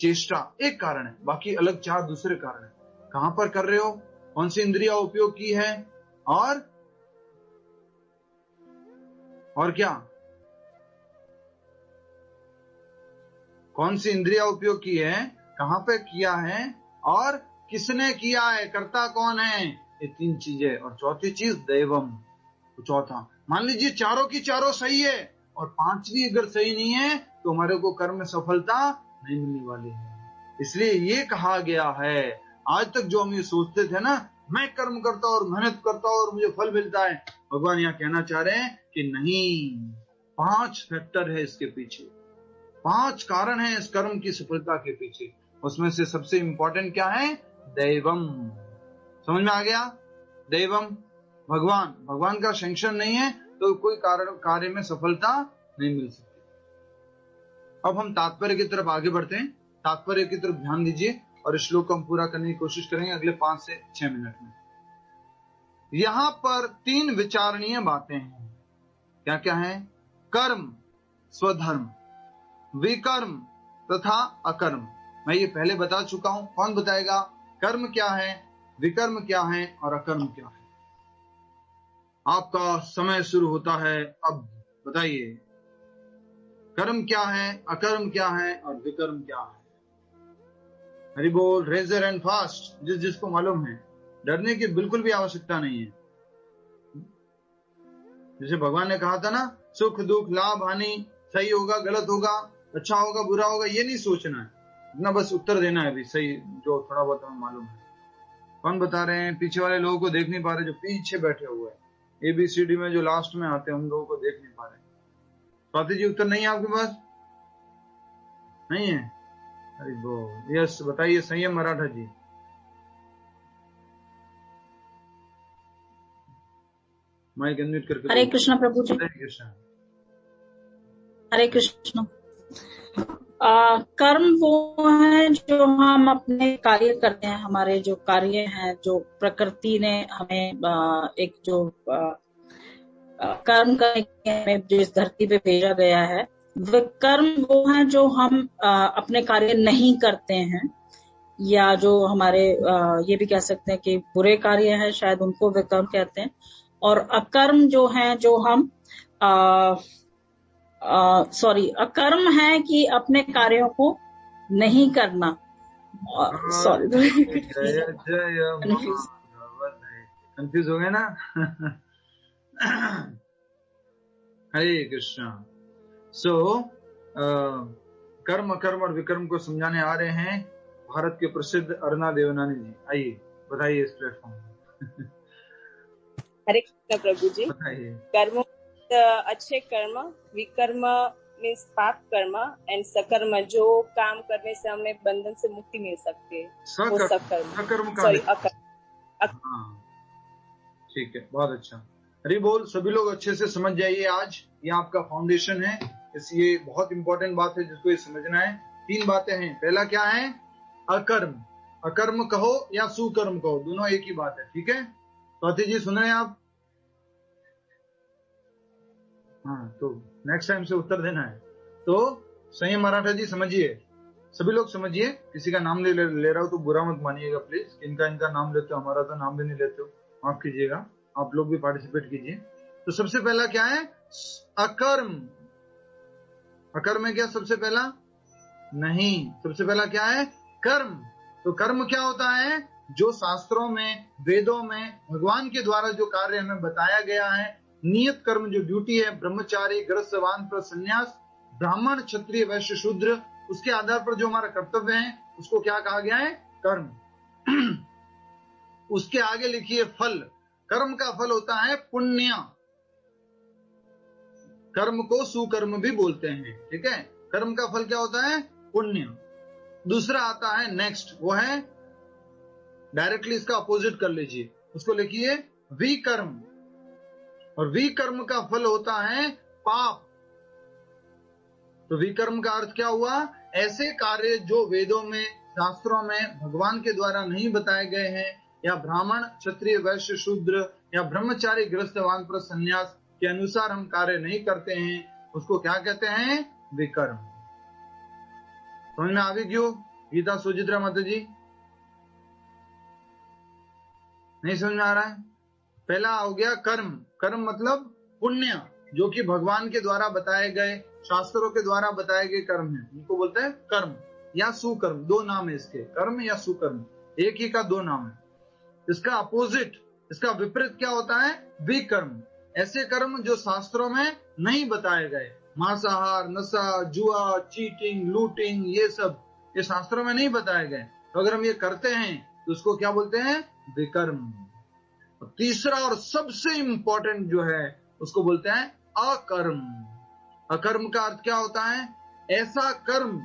A: चेष्टा एक कारण है, बाकी अलग 4 दूसरे कारण है। कहां पर कर रहे हो, कौन सी इंद्रिया उपयोग की है, और क्या, कौन सी इंद्रिया उपयोग की है, कहां पे किया है, और किसने किया है, कर्ता कौन है, ये 3 चीजें। और चौथी चीज दैवम। तो चौथा, मान लीजिए चारों की चारों सही है और 5वीं अगर सही नहीं है तो हमारे को कर्म में सफलता नहीं मिलने वाली है। इसलिए ये कहा गया है, आज तक जो हम ये सोचते थे ना, मैं कर्म करता हूं और मेहनत करता हूं और मुझे फल मिलता है, भगवान यहाँ कहना चाह रहे हैं कि नहीं, 5 फैक्टर है इसके पीछे, 5 कारण है इस कर्म की सफलता के पीछे। उसमें से सबसे इंपॉर्टेंट क्या है? दैवम। समझ में आ गया? दैवम, भगवान, भगवान का सैंक्शन नहीं है तो कोई कार्य में सफलता नहीं मिल सकती। अब हम तात्पर्य की तरफ आगे बढ़ते हैं। तात्पर्य की तरफ ध्यान दीजिए और इस श्लोक को हम पूरा करने की कोशिश करेंगे अगले 5 से 6 मिनट में। यहां पर 3 विचारणीय बातें हैं। क्या क्या है? कर्म, स्वधर्म, विकर्म तथा अकर्म। मैं ये पहले बता चुका हूं, कौन बताएगा? कर्म क्या है, विकर्म क्या है और अकर्म क्या है? आपका समय शुरू होता है अब, बताइए कर्म क्या है, अकर्म क्या है और विकर्म क्या है? हरि बोल, रेजर एंड फास्ट, जिसको मालूम है। डरने की बिल्कुल भी आवश्यकता नहीं है। जैसे भगवान ने कहा था ना, सुख दुख लाभ हानि, सही होगा गलत होगा, अच्छा होगा बुरा होगा, ये नहीं सोचना है, इतना बस उत्तर देना है भी सही, जो थोड़ा बहुत हमें मालूम है। कौन बता रहे हैं? पीछे वाले लोगों को देख नहीं पा रहे, जो पीछे बैठे हुए हैं, ABCD में जो लास्ट में आते हैं उन लोगों को देख नहीं पा रहे। स्वाति जी उत्तर नहीं है आपके पास? नहीं है? अरे वो यस, बताइए संयम मराठा जी। माइक अनम्यूट करके।
H: हरे कृष्ण प्रभु जी।
A: हरे कृष्ण।
H: हरे कृष्ण। कर्म वो है जो हम अपने कार्य करते हैं, हमारे जो कार्य हैं, जो प्रकृति ने हमें एक जो कर्म करने के हमें जो इस धरती पे भेजा गया है, वे कर्म वो है जो हम अपने कार्य नहीं करते हैं, या जो हमारे ये भी कह सकते हैं कि बुरे कार्य हैं, शायद उनको विकर्म कहते हैं। और अकर्म जो है, जो हम अकर्म है कि अपने कार्यों को नहीं करना। सॉरी,
A: कंफ्यूज हो गए ना? हरे कृष्णा। सो कर्म, अकर्म और विकर्म को समझाने आ रहे हैं भारत के प्रसिद्ध अरुणा देवनानी जी। आइए बताइए इस प्लेटफॉर्म पर।
J: हरे कृष्ण प्रभु जी।
A: बताइए।
J: कर्म अच्छे कर्म, विकर्म मीन्स पाप कर्म, एंड सकर्म जो काम करने से हमें बंधन से मुक्ति मिल सकती है, वो सकर्म, सॉरी अकर्म।
A: हाँ ठीक है, बहुत अच्छा। हरि बोल। सभी लोग अच्छे से समझ जाइए, आज ये आपका फाउंडेशन है, इसलिए बहुत इंपॉर्टेंट बात है जिसको ये समझना है। 3 बातें हैं। पहला क्या है? अकर्म। अकर्म कहो या सुकर्म कहो, दोनों एक ही बात है, ठीक है। स्वाति जी सुन रहे हैं आप? हाँ, तो नेक्स्ट टाइम से उत्तर देना है। तो संयम मराठा जी समझिए, सभी लोग समझिए, किसी का नाम ले रहा हो तो बुरा मत मानिएगा प्लीज। इनका नाम लेते हो, हमारा तो नाम भी नहीं लेते हो, माफ कीजिएगा, आप लोग भी पार्टिसिपेट कीजिए। तो सबसे पहला क्या है? अकर्म। अकर्म है क्या सबसे पहला? नहीं, सबसे पहला क्या है? कर्म। तो कर्म क्या होता है? जो शास्त्रों में, वेदों में भगवान के द्वारा जो कार्य हमें बताया गया है, नियत कर्म जो ड्यूटी है, ब्रह्मचारी, गृहस्थ, वानप्रस्थ, संन्यास, ब्राह्मण, क्षत्रिय, वैश्य, शूद्र, उसके आधार पर जो हमारा कर्तव्य है उसको क्या कहा गया है? कर्म। उसके आगे लिखिए फल। कर्म का फल होता है पुण्य। कर्म को सुकर्म भी बोलते हैं, ठीक है। कर्म का फल क्या होता है? पुण्य। दूसरा आता है नेक्स्ट, वो है डायरेक्टली इसका अपोजिट कर लीजिए, उसको लिखिए विकर्म। और विकर्म का फल होता है पाप। तो विकर्म का अर्थ क्या हुआ? ऐसे कार्य जो वेदों में, शास्त्रों में भगवान के द्वारा नहीं बताए गए हैं, या ब्राह्मण, क्षत्रिय, वैश्य, शूद्र या ब्रह्मचारी, गृहस्थ, वानप्रस्थ, संन्यास के अनुसार हम कार्य नहीं करते हैं, उसको क्या कहते हैं? विकर्म। समझ में आ भी क्यों गीता सुचित्रा माता जी? नहीं समझ में आ रहा है? पहला हो गया कर्म। कर्म मतलब पुण्य, जो कि भगवान के द्वारा बताए गए, शास्त्रों के द्वारा बताए गए कर्म है, उनको बोलते हैं कर्म या सुकर्म। 2 नाम है इसके, कर्म या सुकर्म, एक ही का 2 नाम है। इसका अपोजिट, इसका विपरीत क्या होता है? विकर्म। ऐसे कर्म जो शास्त्रों में नहीं बताए गए, मांसाहार, नशा, जुआ, चीटिंग, लूटिंग, ये सब ये शास्त्रों में नहीं बताए गए, तो अगर हम ये करते हैं तो उसको क्या बोलते हैं? विकर्म। तीसरा और सबसे इंपॉर्टेंट जो है उसको बोलते हैं अकर्म। अकर्म का अर्थ क्या होता है? ऐसा कर्म।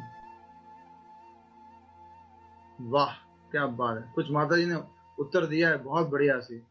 A: वाह क्या बात है, कुछ माता जी ने उत्तर दिया है बहुत बढ़िया से।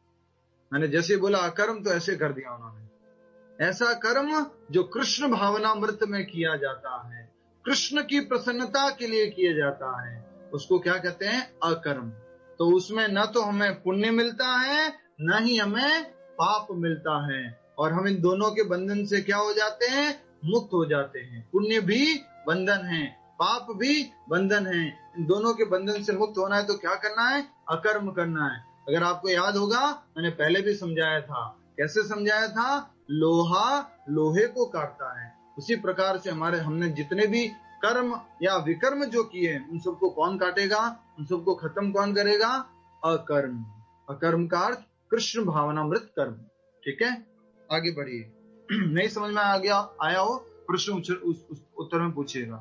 A: मैंने जैसे बोला अकर्म तो ऐसे कर दिया उन्होंने। ऐसा कर्म जो कृष्ण भावनामृत में किया जाता है, कृष्ण की प्रसन्नता के लिए किया जाता है, उसको क्या कहते हैं? अकर्म। तो उसमें न तो हमें पुण्य मिलता है, न ही हमें पाप मिलता है, और हम इन दोनों के बंधन से क्या हो जाते हैं? मुक्त हो जाते हैं। पुण्य भी बंधन है, पाप भी बंधन है। इन दोनों के बंधन से मुक्त होना है तो क्या करना है? अकर्म करना है। अगर आपको याद होगा, मैंने पहले भी समझाया था। कैसे समझाया था? लोहा लोहे को काटता है, उसी प्रकार से हमने जितने भी कर्म या विकर्म जो किए उन सबको कौन काटेगा? उन सबको खत्म कौन करेगा? अकर्म। अकर्म का अर्थ कृष्ण भावनामृत कर्म, ठीक है। आगे बढ़िए। नहीं समझ में आया हो प्रश्न उत्तर में पूछिएगा।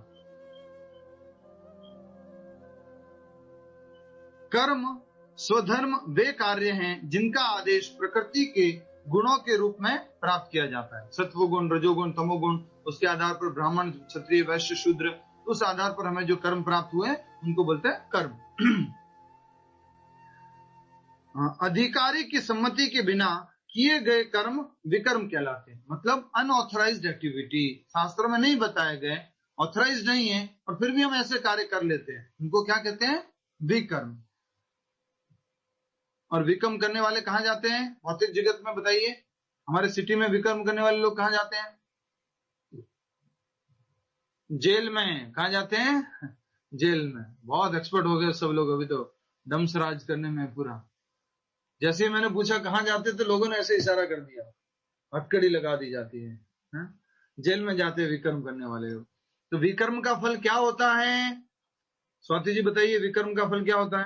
A: कर्म स्वधर्म वे कार्य हैं जिनका आदेश प्रकृति के गुणों के रूप में प्राप्त किया जाता है। सत्वगुण, रजोगुण, तमोगुण, उसके आधार पर ब्राह्मण, क्षत्रिय, वैश्य, शूद्र, उस आधार पर हमें जो कर्म प्राप्त हुए उनको बोलते हैं कर्म। अधिकारी की सम्मति के बिना किए गए कर्म विकर्म कहलाते हैं। मतलब अनऑथराइज्ड एक्टिविटी, शास्त्रों में नहीं बताए गए, ऑथराइज्ड नहीं है, और फिर भी हम ऐसे कार्य कर लेते हैं, उनको क्या कहते हैं? विकर्म। और विकर्म करने वाले कहाँ जाते हैं भौतिक जगत में? बताइए, हमारे सिटी में विकर्म करने वाले लोग कहाँ जाते हैं? जेल में। कहाँ जाते हैं? जेल में। बहुत एक्सपर्ट हो गए सब लोग अभी तो दमसराज करने में पूरा। जैसे ही मैंने पूछा कहाँ जाते तो लोगों ने ऐसे इशारा कर दिया, हथकड़ी लगा दी जाती है, जेल में जाते हैं विकर्म करने वाले लोग। तो विकर्म का फल क्या होता है? स्वाति जी बताइए, विकर्म का फल क्या होता है?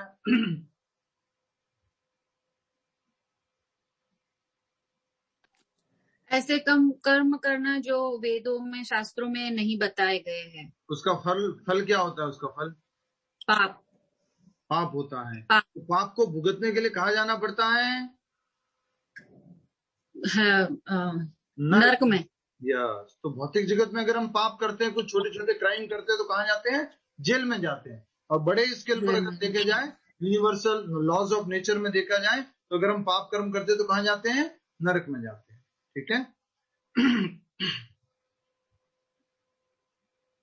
K: ऐसे कर्म करना जो वेदों में शास्त्रों में नहीं बताए गए हैं।
A: उसका फल क्या होता है? उसका फल पाप होता है। तो पाप को भुगतने के लिए कहाँ जाना पड़ता है?
K: नरक में।
A: यस। तो भौतिक जगत में अगर हम पाप करते हैं, कुछ छोटे छोटे क्राइम करते हैं, तो कहाँ जाते हैं? जेल में जाते हैं। और बड़े स्केल पर अगर देखे जाए, यूनिवर्सल लॉज ऑफ नेचर में देखा जाए, तो अगर हम पाप कर्म करते हैं तो कहाँ जाते हैं? नरक में जाते हैं। ठीक है।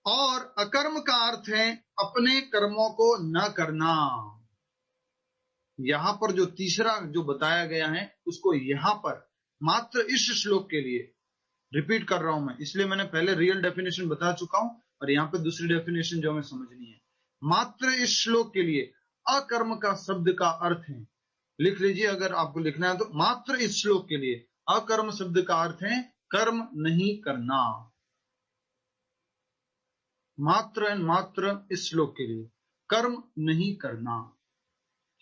A: और अकर्म का अर्थ है अपने कर्मों को न करना। यहां पर जो तीसरा जो बताया गया है, उसको यहां पर मात्र इस श्लोक के लिए रिपीट कर रहा हूं मैं, इसलिए मैंने पहले रियल डेफिनेशन बता चुका हूं और यहां पे दूसरी डेफिनेशन जो हमें समझनी है। मात्र इस श्लोक के लिए अकर्म का शब्द का अर्थ है, लिख लीजिए अगर आपको लिखना है तो, मात्र इस श्लोक के लिए अकर्म शब्द का अर्थ है कर्म नहीं करना। मात्र इस श्लोक के लिए कर्म नहीं करना।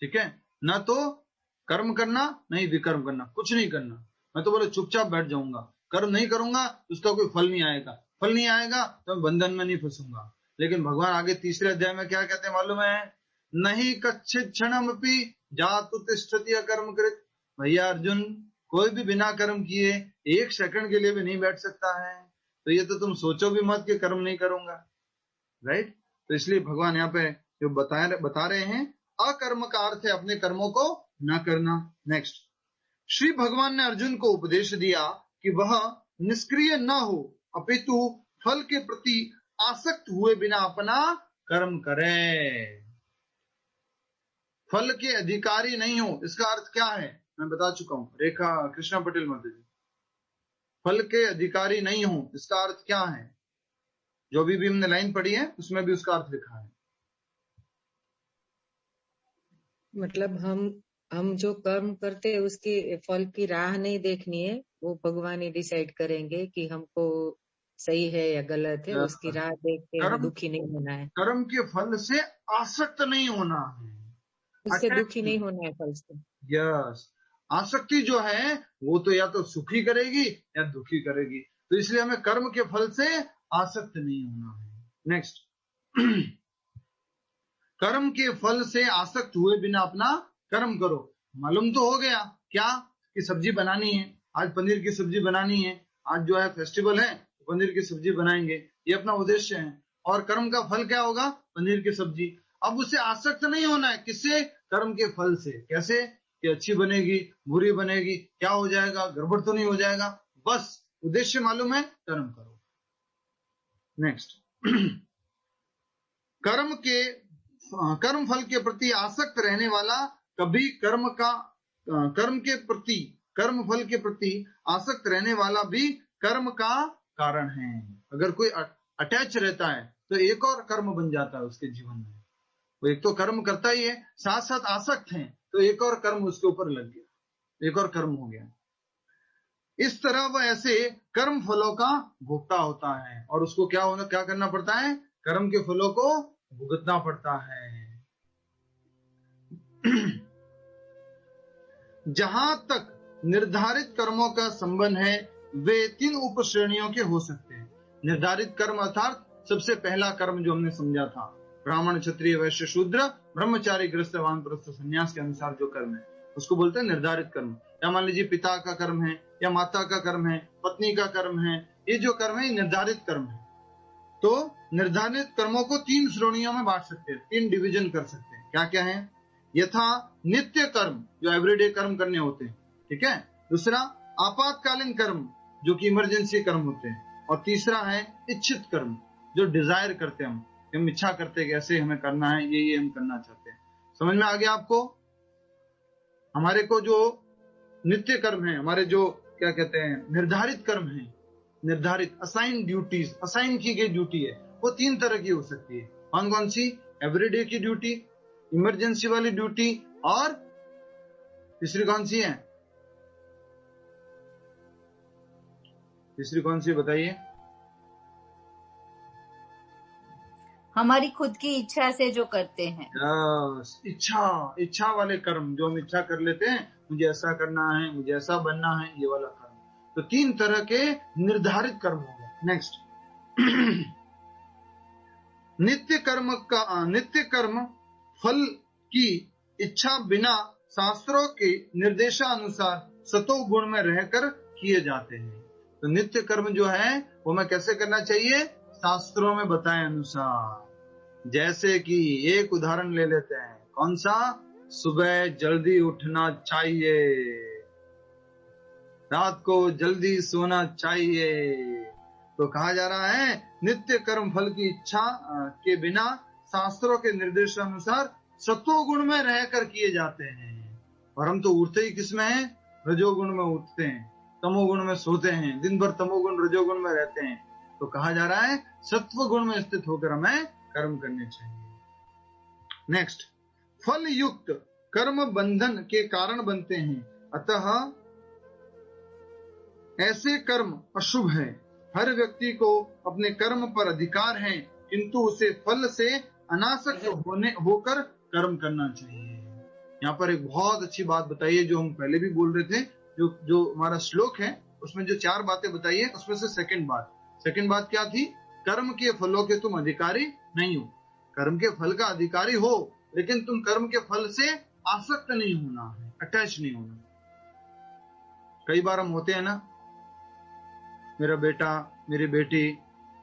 A: ठीक है। ना तो कर्म करना, नहीं विकर्म करना, कुछ नहीं करना। मैं तो बोले चुपचाप बैठ जाऊंगा, कर्म नहीं करूंगा, उसका कोई फल नहीं आएगा। फल नहीं आएगा तो मैं बंधन में नहीं फंसूंगा। लेकिन भगवान आगे तीसरे अध्याय में क्या कहते हैं मालूम है? नहीं कच्चित क्षणमपि जातु तिष्ठति अकर्म कृत। भैया अर्जुन, कोई भी बिना कर्म किए एक सेकंड के लिए भी नहीं बैठ सकता है। तो ये तो तुम सोचो भी मत कि कर्म नहीं करूंगा। राइट। तो इसलिए भगवान यहाँ पे जो बता रहे हैं, अकर्म का अर्थ है अपने कर्मों को न करना। नेक्स्ट, श्री भगवान ने अर्जुन को उपदेश दिया कि वह निष्क्रिय न हो, अपितु फल के प्रति आसक्त हुए बिना अपना कर्म करे। फल के अधिकारी नहीं हो, इसका अर्थ क्या है मैं बता चुका हूं। रेखा कृष्णा पटेल माता जी, फल के अधिकारी नहीं हो इसका अर्थ क्या है? जो भी हमने लाइन पढ़ी है उसमें भी उसका अर्थ लिखा है।
B: मतलब हम जो कर्म करते हैं उसके फल की राह नहीं देखनी है, वो भगवान ही डिसाइड करेंगे कि हमको सही है या गलत है। उसकी राह देख के दुखी नहीं होना है।
A: कर्म के फल से आसक्त नहीं होना है,
B: उससे दुखी नहीं होना है फल से।
A: यस। आसक्ति जो है वो तो या तो सुखी करेगी या दुखी करेगी। तो इसलिए हमें कर्म के फल से आसक्त नहीं होना है। नेक्स्ट, कर्म के फल से आसक्त हुए बिना अपना कर्म करो। मालूम तो हो गया क्या कि सब्जी बनानी है, आज पनीर की सब्जी बनानी है, आज जो है फेस्टिवल है, पनीर की सब्जी बनाएंगे, ये अपना उद्देश्य है। और कर्म का फल क्या होगा? पनीर की सब्जी। अब उसे आसक्त नहीं होना है, किससे? कर्म के फल से। कैसे? कि अच्छी बनेगी, बुरी बनेगी, क्या हो जाएगा, गड़बड़ तो नहीं हो जाएगा। बस उद्देश्य मालूम है, कर्म करो। नेक्स्ट, कर्म फल के प्रति आसक्त रहने वाला कभी कर्म फल के प्रति आसक्त रहने वाला भी कर्म का कारण है। अगर कोई अटैच रहता है तो एक और कर्म बन जाता है उसके जीवन में। वो एक तो कर्म करता ही है, साथ साथ आसक्त है, तो एक और कर्म उसके ऊपर लग गया, एक और कर्म हो गया। इस तरह वह ऐसे कर्म फलों का भोक्ता होता है और उसको क्या करना पड़ता है? कर्म के फलों को भुगतना पड़ता है। जहां तक निर्धारित कर्मों का संबंध है, वे 3 उपश्रेणियों के हो सकते हैं। निर्धारित कर्म अर्थात सबसे पहला कर्म जो हमने समझा था, ब्राह्मण क्षत्रिय वैश्य शूद्र ब्रह्मचारी गृहस्थ वानप्रस्थ संन्यास के अनुसार जो कर्म है उसको बोलते हैं निर्धारित कर्म। या मान लीजिए पिता का कर्म है, या माता का कर्म है, पत्नी का कर्म है, ये जो कर्म है निर्धारित कर्म है। तो निर्धारित कर्मों को 3 श्रेणियों में बांट सकते हैं, 3 डिवीजन कर सकते हैं। क्या क्या है? यथा नित्य कर्म जो एवरीडे कर्म करने होते हैं, ठीक है। दूसरा आपातकालीन कर्म जो कि इमरजेंसी कर्म होते हैं। और तीसरा है इच्छित कर्म जो डिजायर करते हैं, हम इच्छा करते हैं कि ऐसे हमें करना है, ये हम करना चाहते हैं। समझ में आ गया आपको? हमारे को जो नित्य कर्म है, हमारे जो क्या कहते हैं निर्धारित कर्म है, निर्धारित असाइन ड्यूटीज, असाइन की गई ड्यूटी है, वो 3 तरह की हो सकती है। कौन कौन सी? एवरीडे की ड्यूटी, इमरजेंसी वाली ड्यूटी, और तीसरी कौन सी है? तीसरी कौन सी बताइए?
K: हमारी खुद की इच्छा से जो करते हैं। इच्छा
A: वाले कर्म जो हम इच्छा कर लेते हैं, मुझे ऐसा करना है, मुझे ऐसा बनना है, ये वाला कर्म। तो 3 तरह के निर्धारित कर्म हो गए। नेक्स्ट, नित्य कर्म फल की इच्छा बिना शास्त्रों के निर्देशानुसार सतो गुण में रहकर किए जाते हैं। तो नित्य कर्म जो है वो मैं कैसे करना चाहिए? शास्त्रों में बताए अनुसार। जैसे कि एक उदाहरण ले लेते हैं, कौन सा? सुबह जल्दी उठना चाहिए, रात को जल्दी सोना चाहिए। तो कहा जा रहा है नित्य कर्म फल की इच्छा के बिना शास्त्रों के निर्देशानुसार सत्व गुण में रहकर किए जाते हैं। और हम तो उठते ही किस में हैं? रजोगुण में उठते हैं, तमोगुण में सोते हैं, दिन भर तमोगुण रजोगुण में रहते हैं। तो कहा जा रहा है सत्व गुण में स्थित होकर हमें कर्म करने चाहिए। नेक्स्ट, फल युक्त कर्म बंधन के कारण बनते हैं, अतः ऐसे कर्म अशुभ है। हर व्यक्ति को अपने कर्म पर अधिकार है, किंतु उसे फल से अनासक्त होकर कर्म करना चाहिए। यहाँ पर एक बहुत अच्छी बात बताई है जो हम पहले भी बोल रहे थे। जो हमारा श्लोक है उसमें जो 4 बातें बताई है उसमें से सेकंड बात क्या थी? कर्म के फलों के तुम अधिकारी नहीं हो। कर्म के फल का अधिकारी हो, लेकिन तुम कर्म के फल से आसक्त नहीं होना है, अटैच नहीं होना। कई बार हम होते हैं ना, मेरा बेटा मेरी बेटी,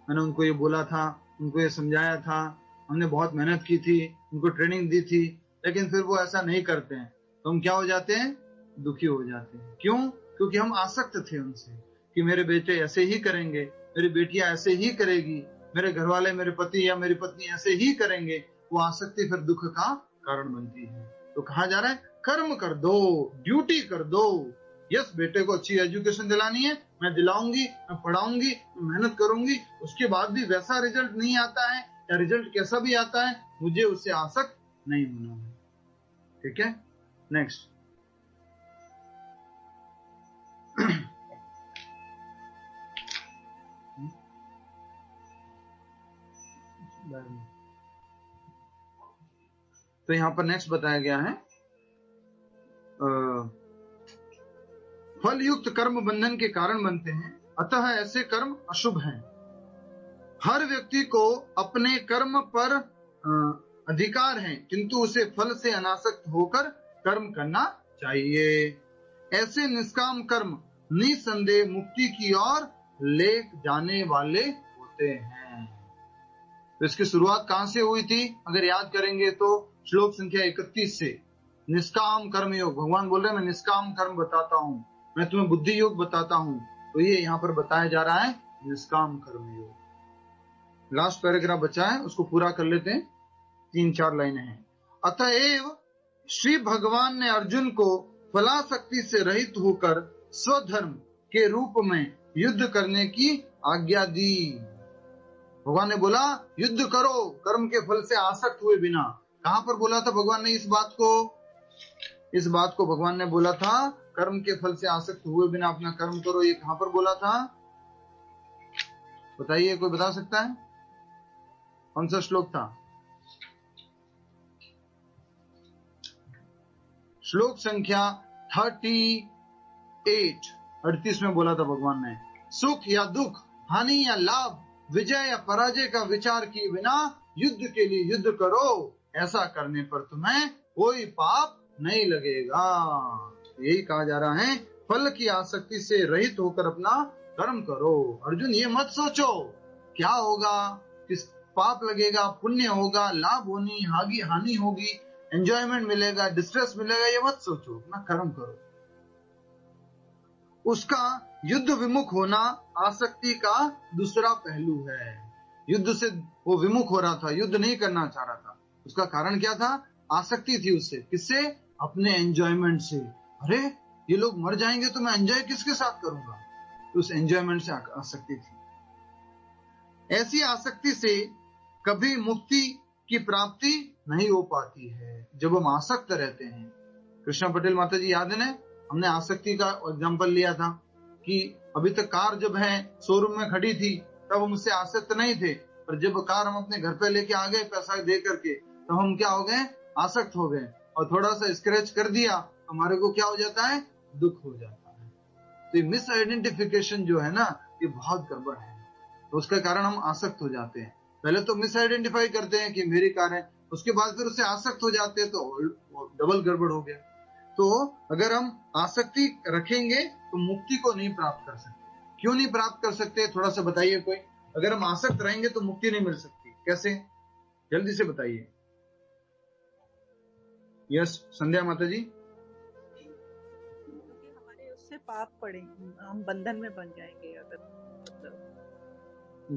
A: मैंने उनको ये बोला था, उनको ये समझाया था, हमने बहुत मेहनत की थी, उनको ट्रेनिंग दी थी, लेकिन फिर वो ऐसा नहीं करते हैं तो हम क्या हो जाते हैं? दुखी हो जाते हैं। क्यों? क्योंकि हम आसक्त थे उनसे कि मेरे बेटे ऐसे ही करेंगे, मेरी बेटियां ऐसे ही करेगी, मेरे घर वाले, मेरे पति या मेरी पत्नी ऐसे ही करेंगे। वो आसक्ति फिर दुख का कारण बनती है। तो कहा जा रहा है कर्म कर दो, ड्यूटी कर दो। यस, बेटे को अच्छी एजुकेशन दिलानी है, मैं दिलाऊंगी, मैं पढ़ाऊंगी, मैं मेहनत करूंगी। उसके बाद भी वैसा रिजल्ट नहीं आता है या रिजल्ट कैसा भी आता है, मुझे उससे आसक्त नहीं होना है। ठीक है, नेक्स्ट, तो यहाँ पर नेक्स्ट बताया गया है फल युक्त कर्म बंधन के कारण बनते हैं, अतः ऐसे कर्म अशुभ हैं। हर व्यक्ति को अपने कर्म पर अधिकार है, किंतु उसे फल से अनासक्त होकर कर्म करना चाहिए। ऐसे निष्काम कर्म निसंदेह मुक्ति की ओर ले जाने वाले होते हैं। तो इसकी शुरुआत कहां से हुई थी? अगर याद करेंगे तो श्लोक संख्या 31 से, निष्काम कर्म योग। भगवान बोल रहे हैं मैं निष्काम कर्म बताता हूँ, मैं तुम्हें बुद्धि योग बताता हूँ। तो ये यहाँ पर बताया जा रहा है निष्काम कर्म योग। लास्ट पैराग्राफ बचा है, उसको पूरा कर लेते हैं, 3-4 लाइनें हैं। अतएव श्री भगवान ने अर्जुन को फलासक्ति से रहित होकर स्वधर्म के रूप में युद्ध करने की आज्ञा दी। भगवान ने बोला युद्ध करो कर्म के फल से आसक्त हुए बिना। कहां पर बोला था भगवान ने इस बात को? इस बात को भगवान ने बोला था कर्म के फल से आसक्त हुए बिना अपना कर्म करो। ये कहां पर बोला था? बताइए, कोई बता सकता है कौन सा श्लोक था? श्लोक संख्या 38 में बोला था भगवान ने, सुख या दुख, हानि या लाभ, विजय या पराजय का विचार किए बिना युद्ध के लिए युद्ध करो। ऐसा करने पर तुम्हें कोई पाप नहीं लगेगा। यही कहा जा रहा है, फल की आसक्ति से रहित होकर अपना कर्म करो। अर्जुन ये मत सोचो क्या होगा, किस पाप लगेगा, पुण्य होगा, लाभ होनी, हानि होगी, एंजॉयमेंट मिलेगा, डिस्ट्रेस मिलेगा, ये मत सोचो, अपना कर्म करो। उसका युद्ध विमुख होना आसक्ति का दूसरा पहलू है। युद्ध से वो विमुख हो रहा था, युद्ध नहीं करना चाह रहा था। उसका कारण क्या था? आसक्ति थी उससे। किससे? अपने एंजॉयमेंट से। अरे ये लोग मर जाएंगे तो मैं एंजॉय किसके साथ करूंगा? तो उस एंजॉयमेंट से आसक्ति थी। ऐसी आसक्ति से कभी मुक्ति की प्राप्ति नहीं हो पाती है जब हम आसक्त रहते हैं। कृष्णा पटेल माता जी याद है ना, हमने आसक्ति का एग्जांपल लिया था कि अभी तक कार जब है शोरूम में खड़ी थी तब हम उससे आसक्त नहीं थे, पर जब कार हम अपने घर पे लेके आ गए पैसा दे करके, तो हम क्या हो गए? आसक्त हो गए। और थोड़ा सा स्क्रैच कर दिया हमारे को क्या हो जाता है? दुख हो जाता है। तो ये मिस आइडेंटिफिकेशन जो है ना, ये बहुत गड़बड़ है। तो उसके कारण हम आसक्त हो जाते हैं। पहले तो मिस आइडेंटिफाई करते हैं कि मेरी कार है, उसके बाद फिर उससे आसक्त हो जाते हैं, तो डबल गड़बड़ हो गया। तो अगर हम आसक्ति रखेंगे तो मुक्ति को नहीं प्राप्त कर सकते। क्यों नहीं प्राप्त कर सकते, थोड़ा सा बताइए कोई। अगर हम आसक्त रहेंगे तो मुक्ति नहीं मिल सकती, कैसे? जल्दी से बताइए। यस संध्या माता जी।
L: क्योंकि हमारे उससे पाप पड़ेंगे, हम बंधन में बन जाएंगे। अगर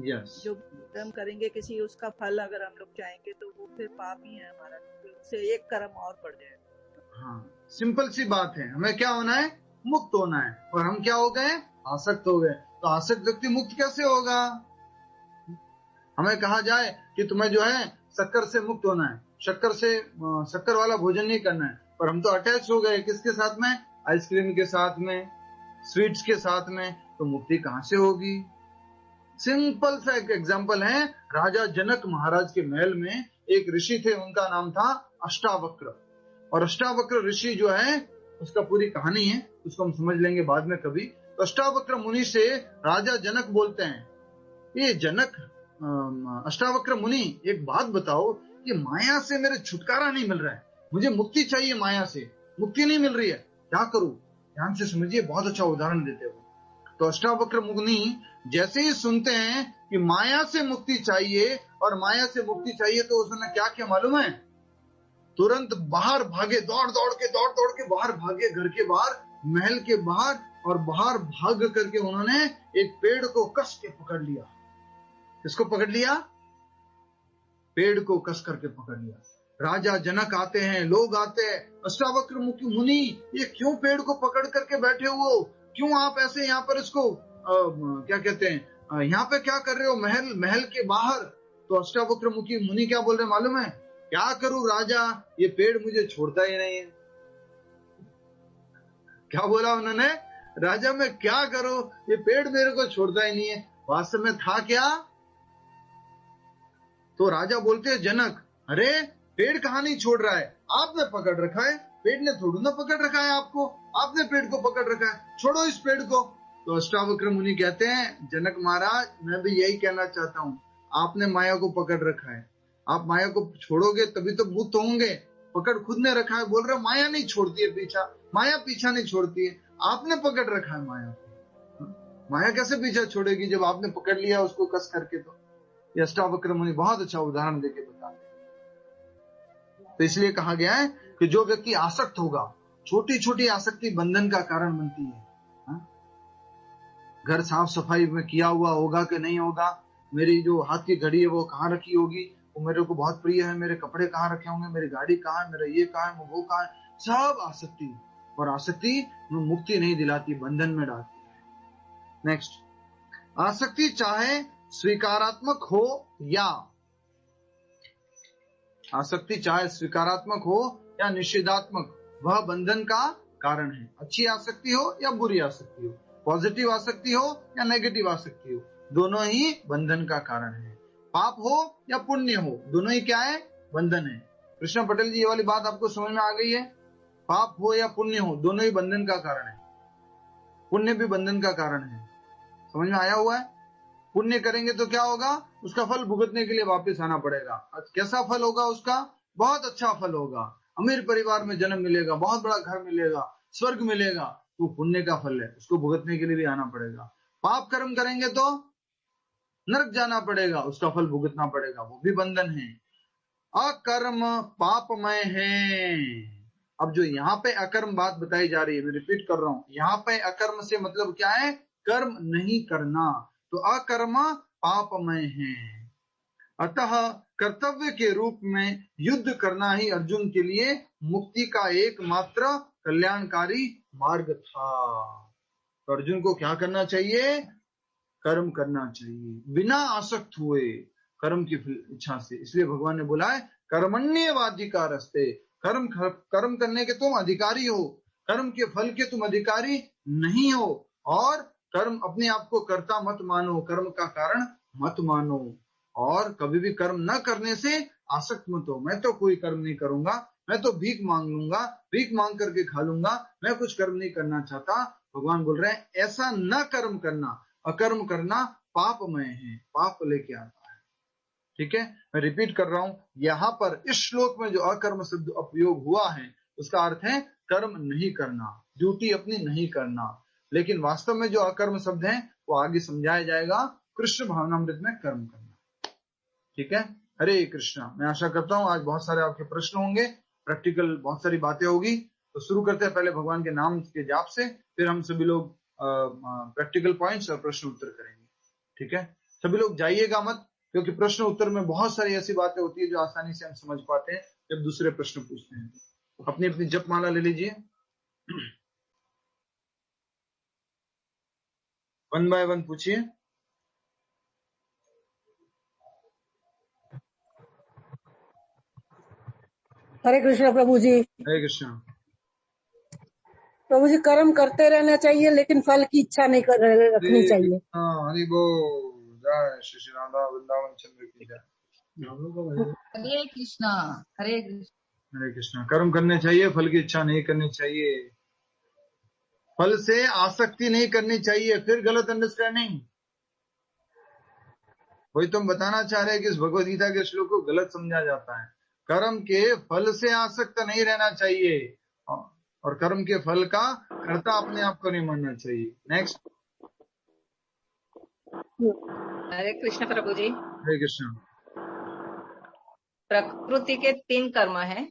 A: यस
L: जो कर्म करेंगे किसी, उसका फल अगर हम लोग चाहेंगे तो वो फिर पाप ही है हमारा, उससे एक कर्म और बढ़ जाएगा।
A: हाँ, सिंपल सी बात है, हमें क्या होना है? मुक्त होना है। और हम क्या हो गए? आसक्त हो गए। तो आसक्त व्यक्ति मुक्त कैसे होगा? हमें कहा जाए कि तुम्हें जो है शक्कर से मुक्त होना है, शक्कर वाला भोजन नहीं करना है, पर हम तो अटैच हो गए किसके साथ में? आइसक्रीम के साथ में, स्वीट्स के साथ में। तो मुक्ति कहां से होगी? सिंपल सा एक एग्जांपल है। राजा जनक महाराज के महल में एक ऋषि थे, उनका नाम था अष्टावक्र। और अष्टावक्र ऋषि जो है, उसका पूरी कहानी है, उसको हम समझ लेंगे बाद में कभी। तो अष्टावक्र मुनि से राजा जनक बोलते हैं, ये जनक अष्टावक्र मुनि, एक बात बताओ कि माया से मेरे छुटकारा नहीं मिल रहा है, मुझे मुक्ति चाहिए, माया से मुक्ति नहीं मिल रही है, क्या करूं? ध्यान से समझिए, बहुत अच्छा उदाहरण देते हो। तो अष्टावक्र मुनि जैसे ही सुनते हैं कि माया से मुक्ति चाहिए और माया से मुक्ति चाहिए, तो उसने क्या किया मालूम है? तुरंत बाहर भागे, दौड़ दौड़ के बाहर भागे, घर के बाहर, महल के बाहर, और बाहर भाग करके उन्होंने एक पेड़ को कस के पकड़ लिया। किसको पकड़ लिया? पेड़ को कस करके पकड़ लिया। राजा जनक आते हैं, लोग आते हैं, अष्टावक्र मुनि ये क्यों पेड़ को पकड़ करके बैठे हो? क्यों आप ऐसे यहाँ पर इसको क्या कहते हैं, यहाँ पे क्या कर रहे हो महल के बाहर? तो अष्टावक्र मुनि क्या बोल रहे मालूम है? क्या करूं राजा, ये पेड़ मुझे छोड़ता ही नहीं है। क्या बोला उन्होंने? राजा मैं क्या करूं, ये पेड़ मेरे को छोड़ता ही नहीं है। वास्तव में था क्या? तो राजा बोलते हैं जनक, अरे पेड़ कहाँ नहीं छोड़ रहा है, आपने पकड़ रखा है, पेड़ ने थोड़ा ना पकड़ रखा है आपको, आपने पेड़ को पकड़ रखा है, छोड़ो इस पेड़ को। तो अष्टावक्र मुनि कहते हैं, जनक महाराज मैं भी यही कहना चाहता हूँ, आपने माया को पकड़ रखा है, आप माया को छोड़ोगे तभी तो मुक्त होंगे। पकड़ खुद ने रखा है, बोल रहे माया नहीं छोड़ती है पीछा, माया पीछा नहीं छोड़ती है, आपने पकड़ रखा है माया को। माया कैसे पीछा छोड़ेगी जब आपने पकड़ लिया उसको कस करके? तो ये अष्टावक्र मुनि बहुत अच्छा उदाहरण देके बताते हैं। तो इसलिए कहा गया है कि जो व्यक्ति आसक्त होगा, छोटी छोटी आसक्ति बंधन का कारण बनती है। घर साफ सफाई में किया हुआ होगा कि नहीं होगा, मेरी जो हाथ की घड़ी है वो कहाँ रखी होगी, वो मेरे को बहुत प्रिय है, मेरे कपड़े कहाँ रखे होंगे, मेरी गाड़ी कहाँ है, मेरा ये कहाँ है, वो कहाँ है, सब आसक्ति। और आसक्ति मुक्ति नहीं दिलाती, बंधन में डालती है। नेक्स्ट, आसक्ति चाहे स्वीकारात्मक हो या आसक्ति चाहे स्वीकारात्मक हो या निषेधात्मक, वह बंधन का कारण है। अच्छी आसक्ति हो या बुरी आसक्ति हो, पॉजिटिव आसक्ति हो या नेगेटिव आसक्ति हो, दोनों ही बंधन का कारण है। पाप हो या पुण्य हो, दोनों ही क्या है? बंधन है। कृष्ण पटेल जी, ये वाली बात आपको समझ में आ गई है? पाप हो या पुण्य हो, दोनों ही बंधन का कारण है। पुण्य भी बंधन का कारण है, समझ में आया हुआ है? पुण्य करेंगे तो क्या होगा? उसका फल भुगतने के लिए वापस आना पड़ेगा। कैसा फल होगा उसका? बहुत अच्छा फल होगा, अमीर परिवार में जन्म मिलेगा, बहुत बड़ा घर मिलेगा, स्वर्ग मिलेगा, तो पुण्य का फल है, उसको भुगतने के लिए भी आना पड़ेगा। पाप कर्म करेंगे तो नरक जाना पड़ेगा, उसका फल भुगतना पड़ेगा, वो भी बंधन है। अकर्म पापमय है। अब जो यहाँ पे अकर्म बात बताई जा रही है, मैं रिपीट कर रहा हूं, यहाँ पे अकर्म से मतलब क्या है? कर्म नहीं करना। तो अकर्म पापमय है, अतः कर्तव्य के रूप में युद्ध करना ही अर्जुन के लिए मुक्ति का एकमात्र कल्याणकारी मार्ग था। तो अर्जुन को क्या करना चाहिए? कर्म करना चाहिए, बिना आसक्त हुए, कर्म की इच्छा से। इसलिए भगवान ने बोला है कर्मण्येवाधिकारस्ते, कर्म करने के तुम अधिकारी हो, कर्म के फल के तुम अधिकारी नहीं हो। और कर्म, अपने आप को कर्ता मत मानो, कर्म का कारण मत मानो, और कभी भी कर्म न करने से आसक्त मत हो। मैं तो कोई कर्म नहीं करूंगा, मैं तो भीख मांग लूंगा, भीख मांग करके खा लूंगा, मैं कुछ कर्म नहीं करना चाहता, भगवान बोल रहे हैं ऐसा न कर्म करना, अकर्म करना पापमय है, पाप लेके आता है। ठीक है, मैं रिपीट कर रहा हूं, यहाँ पर इस श्लोक में जो अकर्म शब्द उपयोग हुआ है उसका अर्थ है कर्म नहीं करना, ड्यूटी अपनी नहीं करना। लेकिन वास्तव में जो अकर्म शब्द है वो आगे समझाया जाएगा कृष्ण भावनामृत में कर्म करना। ठीक है, हरे कृष्णा। मैं आशा करता हूँ आज बहुत सारे आपके प्रश्न होंगे, प्रैक्टिकल बहुत सारी बातें होगी। तो शुरू करते हैं पहले भगवान के नाम के जाप से, फिर हम सभी लोग प्रैक्टिकल पॉइंट्स और प्रश्न उत्तर करेंगे। ठीक है, सभी लोग जाइएगा मत, क्योंकि प्रश्न उत्तर में बहुत सारी ऐसी बातें होती है जो आसानी से हम समझ पाते हैं जब दूसरे प्रश्न पूछते हैं। अपनी अपनी जप माला ले लीजिए, 1 बाय 1 पूछिए।
M: हरे कृष्णा प्रभु जी।
A: हरे कृष्णा
M: प्रभु जी, कर्म करते रहना चाहिए लेकिन फल की इच्छा नहीं रखनी चाहिए।
A: हरि बोल, जय श्री राधा वृंदावन चंद्र की जय।
N: हरे कृष्णा। हरे कृष्णा।
A: हरे कृष्णा। कर्म करने चाहिए, फल की इच्छा नहीं करनी चाहिए, फल से आसक्ति नहीं करनी चाहिए। फिर गलत अंडरस्टैंडिंग, वही तुम बताना चाह रहे हैं कि इस भगवद गीता के श्लोक को गलत समझा जाता है। कर्म के फल से आसक्त नहीं रहना चाहिए और कर्म के फल का कर्ता अपने आप को नहीं मानना चाहिए। नेक्स्ट।
O: हरे कृष्ण प्रभु जी।
A: हरे कृष्ण।
O: प्रकृति के 3 कर्म है,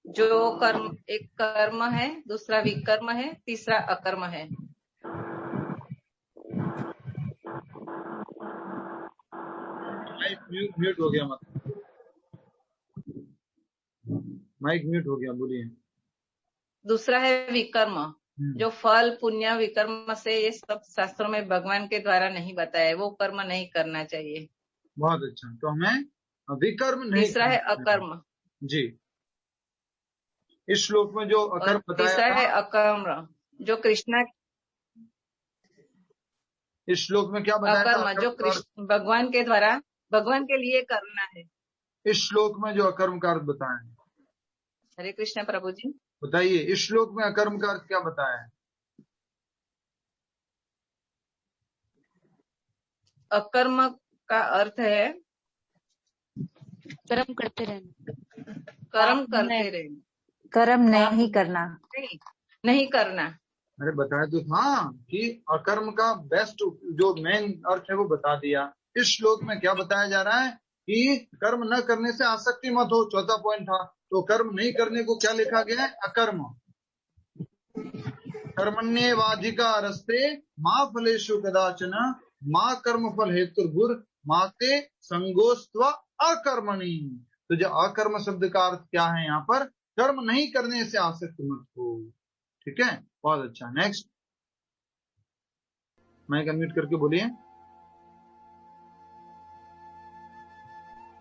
O: जो कर्म, एक कर्म है, दूसरा विकर्म है, तीसरा अकर्म है।
A: म्यूट हो गया, मतलब माइक म्यूट हो गया, बोलिए।
O: दूसरा है विकर्म, जो फल पुण्य विकर्म से ये सब शास्त्रों में भगवान के द्वारा नहीं बताया है, वो कर्म नहीं करना चाहिए।
A: बहुत अच्छा, तो हमें विकर्म नहीं।
O: तीसरा है अकर्म
A: जी, इस श्लोक में जो अकर्म बताया,
O: तीसरा है अकर्म, जो कृष्णा,
A: इस श्लोक में क्या बताया?
O: अकर्म जो कृष्ण भगवान के द्वारा, भगवान के लिए करना है।
A: इस श्लोक में जो अकर्म का अर्थ बताया है।
O: हरे कृष्ण प्रभु जी।
A: बताइए, इस श्लोक में अकर्म का अर्थ क्या बताया है?
O: अकर्म का अर्थ है
P: कर्म करते रहना,
O: कर्म करते रहना,
P: कर्म नहीं करना,
O: नहीं करना।
A: अरे बताया तो था कि अकर्म का बेस्ट जो मेन अर्थ है वो बता दिया। इस श्लोक में क्या बताया जा रहा है कि कर्म न करने से आसक्ति मत हो, चौथा पॉइंट था। तो कर्म नहीं करने को क्या लिखा गया है? अकर्म। कर्मण्येवाधिकारस्ते मां फलेषु कदाचन मां कर्म फल हेतुर्भुर माते संगोस्त्व अकर्मणि। तो जो अकर्म शब्द का अर्थ क्या है यहाँ पर? कर्म नहीं करने से आसक्त मत हो। ठीक है, बहुत अच्छा। नेक्स्ट, माइक अनम्यूट करके बोलिए।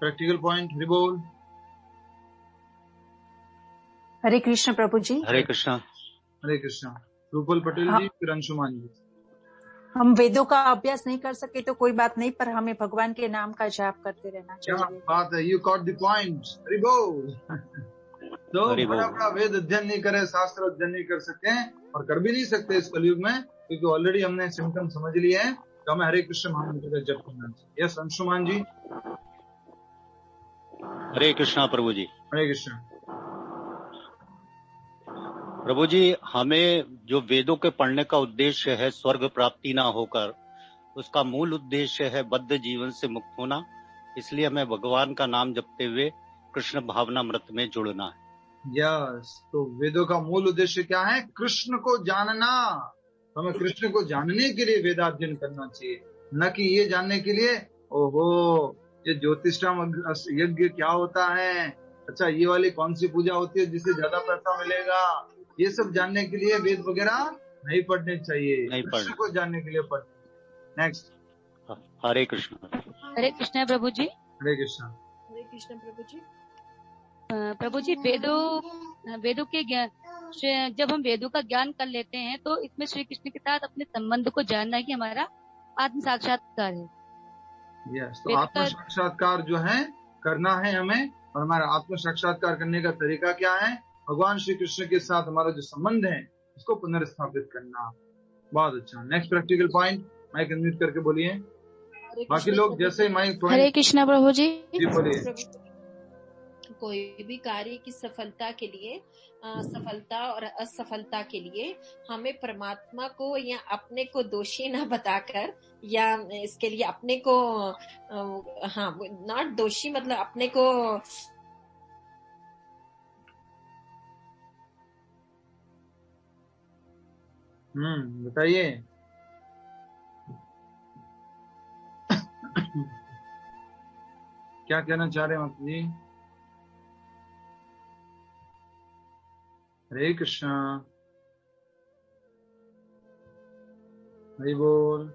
A: प्रैक्टिकल पॉइंट, हरि बोल।
P: हरे कृष्ण प्रभु जी।
Q: हरे कृष्णा।
A: हरे कृष्णा। रूपल पटेल जी, फिर अंशुमान जी।
P: हम वेदों का अभ्यास नहीं कर सके तो कोई बात नहीं, पर हमें भगवान के नाम का जाप करते रहना चाहिए।
A: क्या बात है, you got the point, Hari बोल। तो बड़ा वेद अध्ययन नहीं करे, शास्त्र अध्ययन नहीं कर सके और कर भी नहीं सकते इस कलयुग में, क्योंकि ऑलरेडी हमने सिम्टम समझ लिए हैं। तो हमें हरे कृष्ण महामंत्र का जप करना चाहिए। यस अंशुमान जी।
Q: हरे कृष्णा प्रभु जी।
A: हरे कृष्ण।
Q: प्रभु जी, हमें जो वेदों के पढ़ने का उद्देश्य है स्वर्ग प्राप्ति ना होकर, उसका मूल उद्देश्य है बद्ध जीवन से मुक्त होना। इसलिए हमें भगवान का नाम जपते हुए कृष्ण भावनामृत में जुड़ना है।
A: यस, तो वेदों का मूल उद्देश्य क्या है? कृष्ण को जानना। तो हमें कृष्ण को जानने के लिए वेदाध्ययन करना चाहिए, न कि ये जानने के लिए ओहो ये ज्योतिषाम यज्ञ क्या होता है, अच्छा ये वाली कौन सी पूजा होती है जिससे ज्यादा पैसा मिलेगा, ये सब जानने के लिए वेद वगैरह नहीं पढ़ने चाहिए, कृष्ण को जानने के लिए पढ़ने। नेक्स्ट।
Q: हरे कृष्ण।
P: हरे कृष्ण प्रभु जी।
A: हरे कृष्ण।
F: हरे कृष्ण प्रभु जी।
P: प्रभु जी, वेदों के ज्ञान, जब हम वेदों का ज्ञान कर लेते हैं तो इसमें श्री कृष्ण के साथ अपने संबंध को जानना ही हमारा आत्म साक्षात्कार है।
A: यस, तो आत्म साक्षात्कार जो है करना है हमें, और हमारा आत्म साक्षात्कार करने का तरीका क्या है? भगवान श्री कृष्ण के साथ हमारा जो संबंध है उसको पुनर्स्थापित करना। बहुत अच्छा। Next practical point, mike unmute करके बोलिए। बाकी लोग जैसे माइक
R: हरे कृष्णा प्रभु जी।
A: बोलिए।
F: कोई भी कार्य की सफलता के लिए, सफलता और असफलता के लिए हमें परमात्मा को या अपने को दोषी ना बताकर, या इसके लिए अपने को नॉट दोषी, मतलब अपने को
A: बताइए। क्या कहना चाह रहे हैं आप जी? हरे कृष्णा, हरि बोल।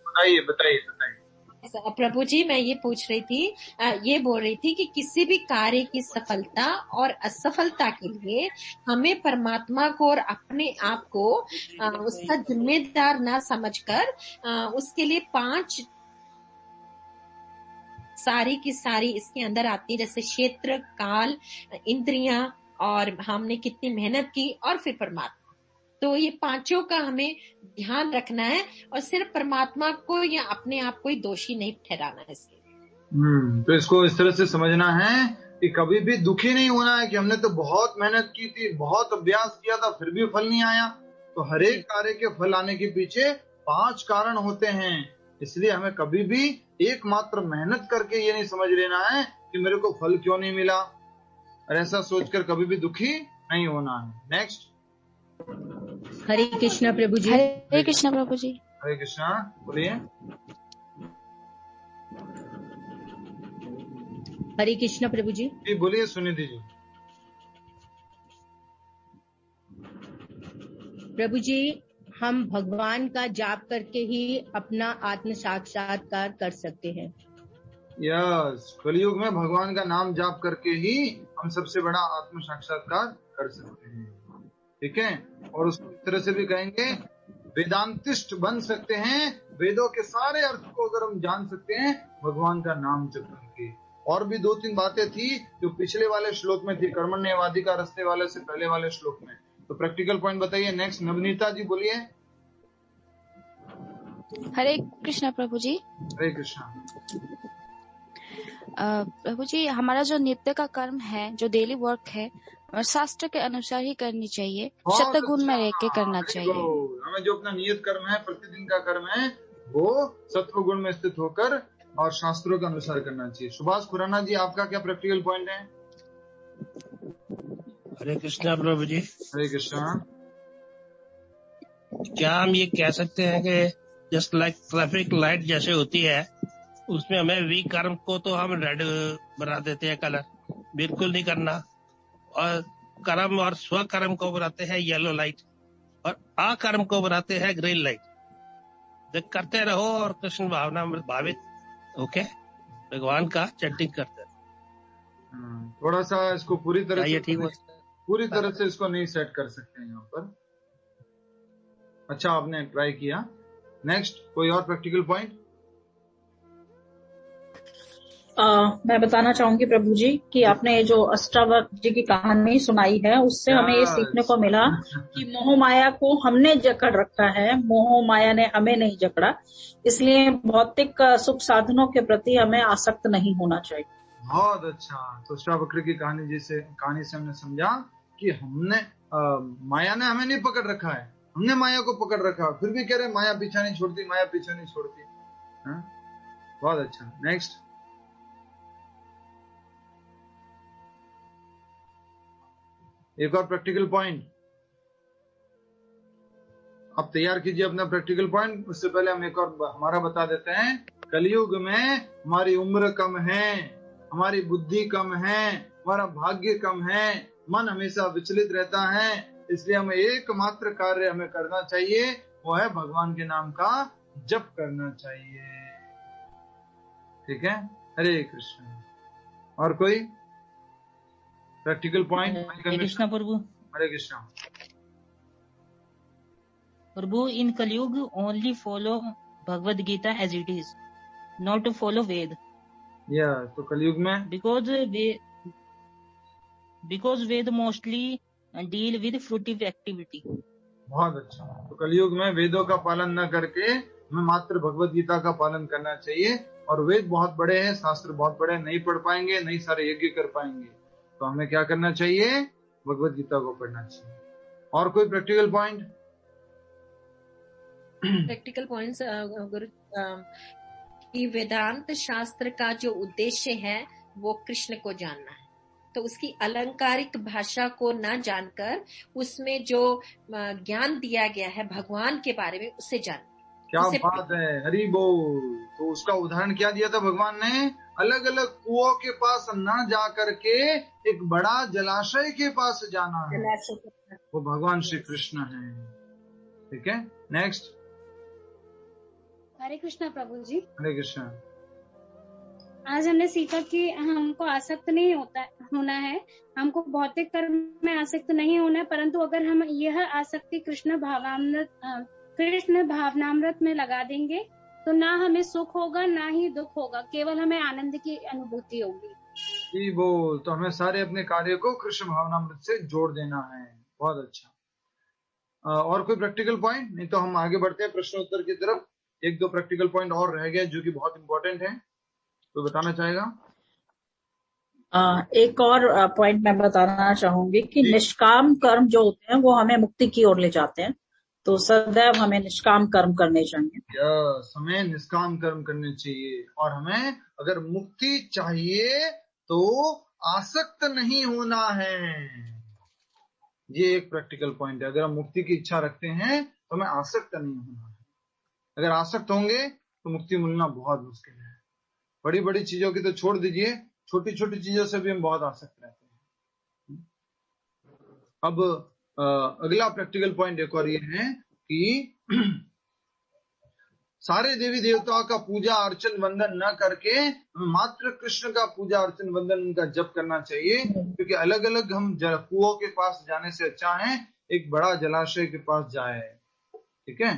A: बताइए बताइए बताइए।
F: प्रभु जी, मैं ये पूछ रही थी, ये बोल रही थी कि किसी भी कार्य की सफलता और असफलता के लिए हमें परमात्मा को और अपने आप को उसका जिम्मेदार ना समझकर उसके लिए 5 सारी की सारी इसके अंदर आती है, जैसे क्षेत्र, काल, इंद्रियां, और हमने कितनी मेहनत की, और फिर परमात्मा। तो ये 5 का हमें ध्यान रखना है और सिर्फ परमात्मा को या अपने आप को ही दोषी नहीं ठहराना है इसलिए।
A: तो इसको इस तरह से समझना है कि कभी भी दुखी नहीं होना है कि हमने तो बहुत मेहनत की थी, बहुत अभ्यास किया था, फिर भी फल नहीं आया। तो हर एक कार्य के फल आने के पीछे 5 कारण होते हैं। इसलिए हमें कभी भी एकमात्र मेहनत करके ये नहीं समझ लेना है कि मेरे को फल क्यों नहीं मिला, और ऐसा सोचकर कभी भी दुखी नहीं होना है। नेक्स्ट।
S: हरे कृष्णा प्रभु जी।
R: हरे कृष्णा प्रभु जी।
A: हरे कृष्णा, बोलिए।
S: हरे कृष्णा प्रभु जी।
A: जी बोलिए, सुनिधि जी।
S: प्रभु जी, हम भगवान का जाप करके ही अपना आत्म साक्षात्कार कर सकते हैं।
A: यस, कलयुग में भगवान का नाम जाप करके ही हम सबसे बड़ा आत्म साक्षात्कार कर सकते हैं। ठीक है, और उसको इस तरह से भी कहेंगे, वेदांतिस्ट बन सकते हैं। वेदों के सारे अर्थ को अगर हम जान सकते हैं भगवान का नाम जप करके। और भी 2-3 बातें थी जो पिछले वाले श्लोक में थी, कर्मण्यवादी का रस्ते वाले से पहले वाले श्लोक में। तो प्रैक्टिकल पॉइंट बताइए। नेक्स्ट, नवनीता जी बोलिए।
R: हरे कृष्णा प्रभु जी।
A: हरे कृष्णा।
R: प्रभु जी, हमारा जो नित्य का कर्म है, जो डेली वर्क है, और शास्त्र के अनुसार ही करनी चाहिए, सत्वगुण में रह के करना चाहिए।
A: हमें जो अपना नियत कर्म है, प्रतिदिन का कर्म है, वो सत्वगुण में स्थित होकर और शास्त्रों के अनुसार करना चाहिए। सुभाष खुराना जी, आपका क्या प्रैक्टिकल पॉइंट है?
T: हरे कृष्णा प्रभु जी।
A: हरे कृष्णा।
T: क्या हम ये कह सकते हैं कि जस्ट लाइक ट्रैफिक लाइट जैसे होती है, उसमें हमें विकर्म को तो हम रेड बना देते हैं कलर, बिल्कुल नहीं करना, और कर्म और स्वकर्म को बनाते हैं येलो लाइट, और अकर्म को बनाते हैं ग्रीन लाइट। जब करते रहो और कृष्ण भावना में भावित होके भगवान का चैंटिंग करते रहो।
A: थोड़ा सा इसको पूरी तरह से
T: ठीक हो,
A: पूरी तरह से इसको नहीं सेट कर सकते यहाँ पर। अच्छा, आपने ट्राई किया। नेक्स्ट, कोई और प्रैक्टिकल पॉइंट?
H: मैं बताना चाहूंगी प्रभु जी कि आपने जो अष्टावक्र जी की कहानी सुनाई है, उससे हमें ये सीखने को मिला कि मोह माया को हमने जकड़ रखा है, मोह माया ने हमें नहीं जकड़ा। इसलिए भौतिक सुख साधनों के प्रति हमें आसक्त नहीं होना चाहिए।
A: बहुत अच्छा। तो अष्टावक्र की कहानी से हमने समझा कि हमने माया ने हमें नहीं पकड़ रखा है, हमने माया को पकड़ रखा, फिर भी कह रहे माया पीछा नहीं छोड़ती, माया पीछा नहीं छोड़ती। बहुत अच्छा। नेक्स्ट। एक और प्रैक्टिकल पॉइंट आप तैयार कीजिए अपना प्रैक्टिकल पॉइंट। उससे पहले हम एक और हमारा बता देते हैं। कलयुग में हमारी उम्र कम है, हमारी बुद्धि कम है, हमारा भाग्य कम है, मन हमेशा विचलित रहता है। इसलिए हमें एकमात्र कार्य हमें करना चाहिए, वो है भगवान के नाम का जप करना चाहिए। ठीक है, हरे कृष्ण। और कोई प्रैक्टिकल पॉइंट?
U: हरे कृष्णा प्रभु।
A: Hare Krishna.
H: Prabhu in Kalyug only follow Bhagavad Gita as it is, not to follow Veda.
A: तो कलयुग में
H: because Veda mostly deal with fruitive activity.
A: बहुत अच्छा। तो कलयुग में वेदों का पालन न करके हमें मात्र भगवत गीता का पालन करना चाहिए। और वेद बहुत बड़े हैं, शास्त्र बहुत बड़े हैं, नहीं पढ़ पाएंगे, नहीं सारे यज्ञ कर पाएंगे, तो हमें क्या करना चाहिए? भगवत गीता को पढ़ना चाहिए। और कोई प्रैक्टिकल पॉइंट?
F: प्रैक्टिकल पॉइंट्स गुरु, कि वेदांत शास्त्र का जो उद्देश्य है वो कृष्ण को जानना है, तो उसकी अलंकारिक भाषा को न जानकर उसमें जो ज्ञान दिया गया है भगवान के बारे में उसे जानना।
A: क्या बात है, हरि बोल। तो उसका उदाहरण क्या दिया था भगवान ने? अलग अलग कुओं के पास न जा करके एक बड़ा जलाशय के पास जाना है, वो भगवान श्री कृष्ण है। ठीक है, नेक्स्ट।
U: हरे कृष्णा प्रभु जी।
A: हरे कृष्णा।
U: आज हमने सीखा कि हमको आसक्त नहीं होना है, हमको भौतिक कर्म में आसक्त नहीं होना है, परंतु अगर हम यह आसक्ति कृष्ण भावनामृत में लगा देंगे तो ना हमें सुख होगा ना ही दुख होगा, केवल हमें आनंद की अनुभूति होगी।
A: जी बोल। तो हमें सारे अपने कार्य को कृष्ण भावनामृत से जोड़ देना है। बहुत अच्छा। और कोई प्रैक्टिकल पॉइंट? नहीं तो हम आगे बढ़ते हैं प्रश्नोत्तर की तरफ। एक दो प्रैक्टिकल पॉइंट और रह गए जो कि बहुत इंपॉर्टेंट है, तो बताना चाहेगा?
H: एक और पॉइंट मैं बताना चाहूंगी कि निष्काम कर्म जो होते हैं वो हमें मुक्ति की ओर ले जाते हैं, तो सदैव हमें निष्काम कर्म करने चाहिए।
A: हमें निष्काम कर्म करने चाहिए। और हमें अगर मुक्ति चाहिए तो आसक्त नहीं होना है। ये एक प्रैक्टिकल पॉइंट है। अगर हम मुक्ति की इच्छा रखते हैं तो हमें आसक्त नहीं होना है। अगर आसक्त होंगे तो मुक्ति मिलना बहुत मुश्किल है। बड़ी बड़ी चीजों की तो छोड़ दीजिए, छोटी छोटी चीजों से भी हम बहुत आसक्त रहते हैं। अब अगला प्रैक्टिकल पॉइंट एक और ये है कि सारे देवी देवताओं का पूजा अर्चन वंदन न करके मात्र कृष्ण का पूजा अर्चन वंदन उनका जप करना चाहिए, क्योंकि अलग अलग हम कुओं के पास जाने से अच्छा है एक बड़ा जलाशय के पास जाए। ठीक है।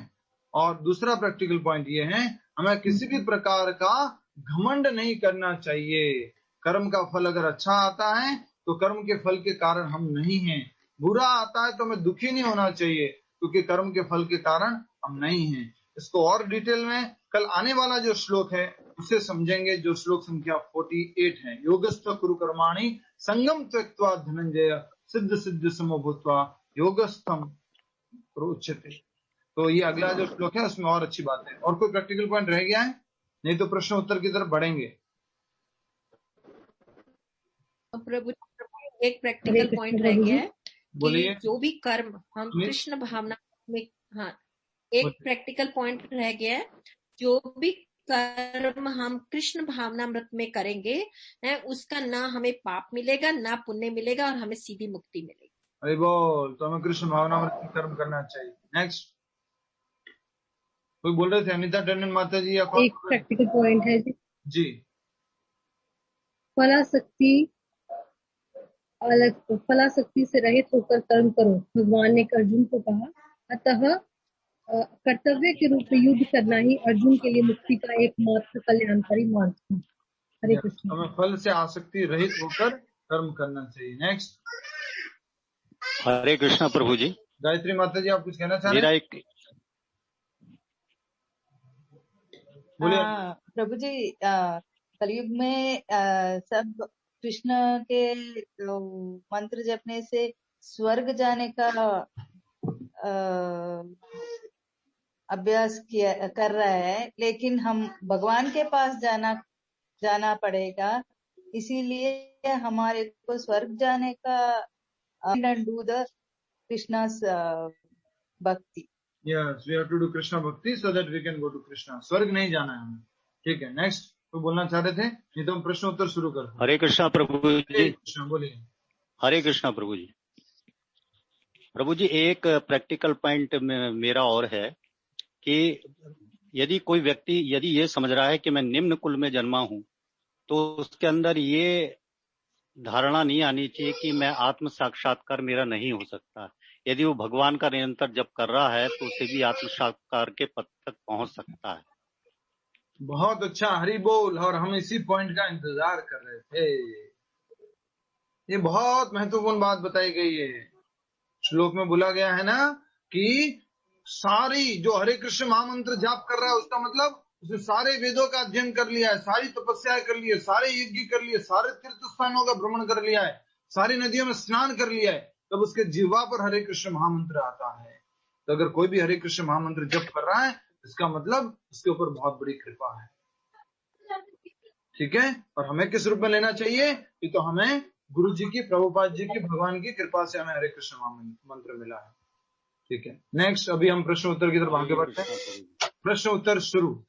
A: और दूसरा प्रैक्टिकल पॉइंट ये है, हमें किसी भी प्रकार का घमंड नहीं करना चाहिए। कर्म का फल अगर अच्छा आता है तो कर्म के फल के कारण हम नहीं हैं, बुरा आता है तो हमें दुखी नहीं होना चाहिए, क्योंकि कर्म के फल के कारण हम नहीं हैं। इसको और डिटेल में कल आने वाला जो श्लोक है उसे समझेंगे, जो श्लोक संख्या 48 है। योगस्थ कुरु कर्माणि संगम त्यक्त्वा धनंजय सिद्ध सिद्ध समो भूत्वा योगस्थम प्रोच्यते। तो ये अगला जो श्लोक है उसमें और अच्छी बात है। और कोई प्रैक्टिकल पॉइंट रह गया है? नहीं तो प्रश्न उत्तर की तरफ बढ़ेंगे।
F: प्रभु एक प्रैक्टिकल पॉइंट रह गया है
A: बोलिए।
F: जो भी कर्म हम कृष्ण भावना में, हाँ एक प्रैक्टिकल पॉइंट रह गया है, जो भी कर्म हम कृष्ण भावनामृत में करेंगे उसका ना हमें पाप मिलेगा ना पुण्य मिलेगा और हमें सीधी मुक्ति मिलेगी।
A: अरे बोल। तो हमें कृष्ण भावनामृत में कर्म करना चाहिए। नेक्स्ट कोई बोल रहे थे? अनिता टंडन माता जी या
M: एक प्रैक्टिकल पॉइंट है
A: जी।
M: फलासक्ति से रहित होकर कर्म करो, भगवान ने अर्जुन को कहा। अतः कर्तव्य के रूप में युद्ध करना ही अर्जुन के लिए मुक्ति का एकमात्र कल्याणकारी मार्ग था। हरे कृष्ण।
A: हमें फल से आसक्ति रहित होकर कर्म करना चाहिए। नेक्स्ट।
Q: हरे कृष्णा प्रभु जी।
A: गायत्री माता जी आप कुछ कहना चाह रहे हैं?
O: प्रभु जी, कलयुग में सब कृष्ण के मंत्र जपने से स्वर्ग जाने का अभ्यास कर रहा है, लेकिन हम भगवान के पास जाना पड़ेगा, इसीलिए हमारे को स्वर्ग जाने का डू द कृष्णा's भक्ति।
A: Yes, we have to do Krishna bhakti so that we can go to Krishna. स्वर्ग नहीं जाना है हमें। ठीक है। नेक्स्ट तो बोलना चाह रहे थे? नहीं तो हम प्रश्न उत्तर शुरू करते हैं।
Q: हरे कृष्णा प्रभु जी।
A: बोलिए।
Q: हरे कृष्णा प्रभु जी। प्रभु जी एक प्रैक्टिकल पॉइंट मेरा और है कि यदि कोई व्यक्ति यदि ये समझ रहा है कि मैं निम्न कुल में जन्मा हूं, तो उसके अंदर ये धारणा नहीं आनी चाहिए कि मैं आत्म साक्षात्कार मेरा नहीं हो सकता। यदि वो भगवान का निरंतर जप कर रहा है तो उसे भी आत्म साक्षात्कार के पद तक पहुंच सकता है।
A: बहुत अच्छा, हरि बोल। और हम इसी पॉइंट का इंतजार कर रहे थे। ये बहुत महत्वपूर्ण बात बताई गई है। श्लोक में बोला गया है ना कि सारी जो हरे कृष्ण महामंत्र जाप कर रहा है उसका मतलब उसने सारे वेदों का अध्ययन कर लिया है, सारी तपस्याएं कर ली है, सारे यज्ञ कर लिए, सारे तीर्थ स्थानों का भ्रमण कर लिया है, सारी नदियों में स्नान कर लिया है, तब उसके जिह्वा पर हरे कृष्ण महामंत्र आता है। तो अगर कोई भी हरे कृष्ण महामंत्र जप कर रहा है इसका मतलब उसके ऊपर बहुत बड़ी कृपा है। ठीक है। और हमें किस रूप में लेना चाहिए? ये तो हमें गुरु जी की, प्रभुपाद जी की, भगवान की कृपा से हमें हरे कृष्ण महामंत्र मिला है। ठीक है। नेक्स्ट, अभी हम प्रश्न उत्तर की तरफ आगे बढ़ते हैं। प्रश्न उत्तर शुरू।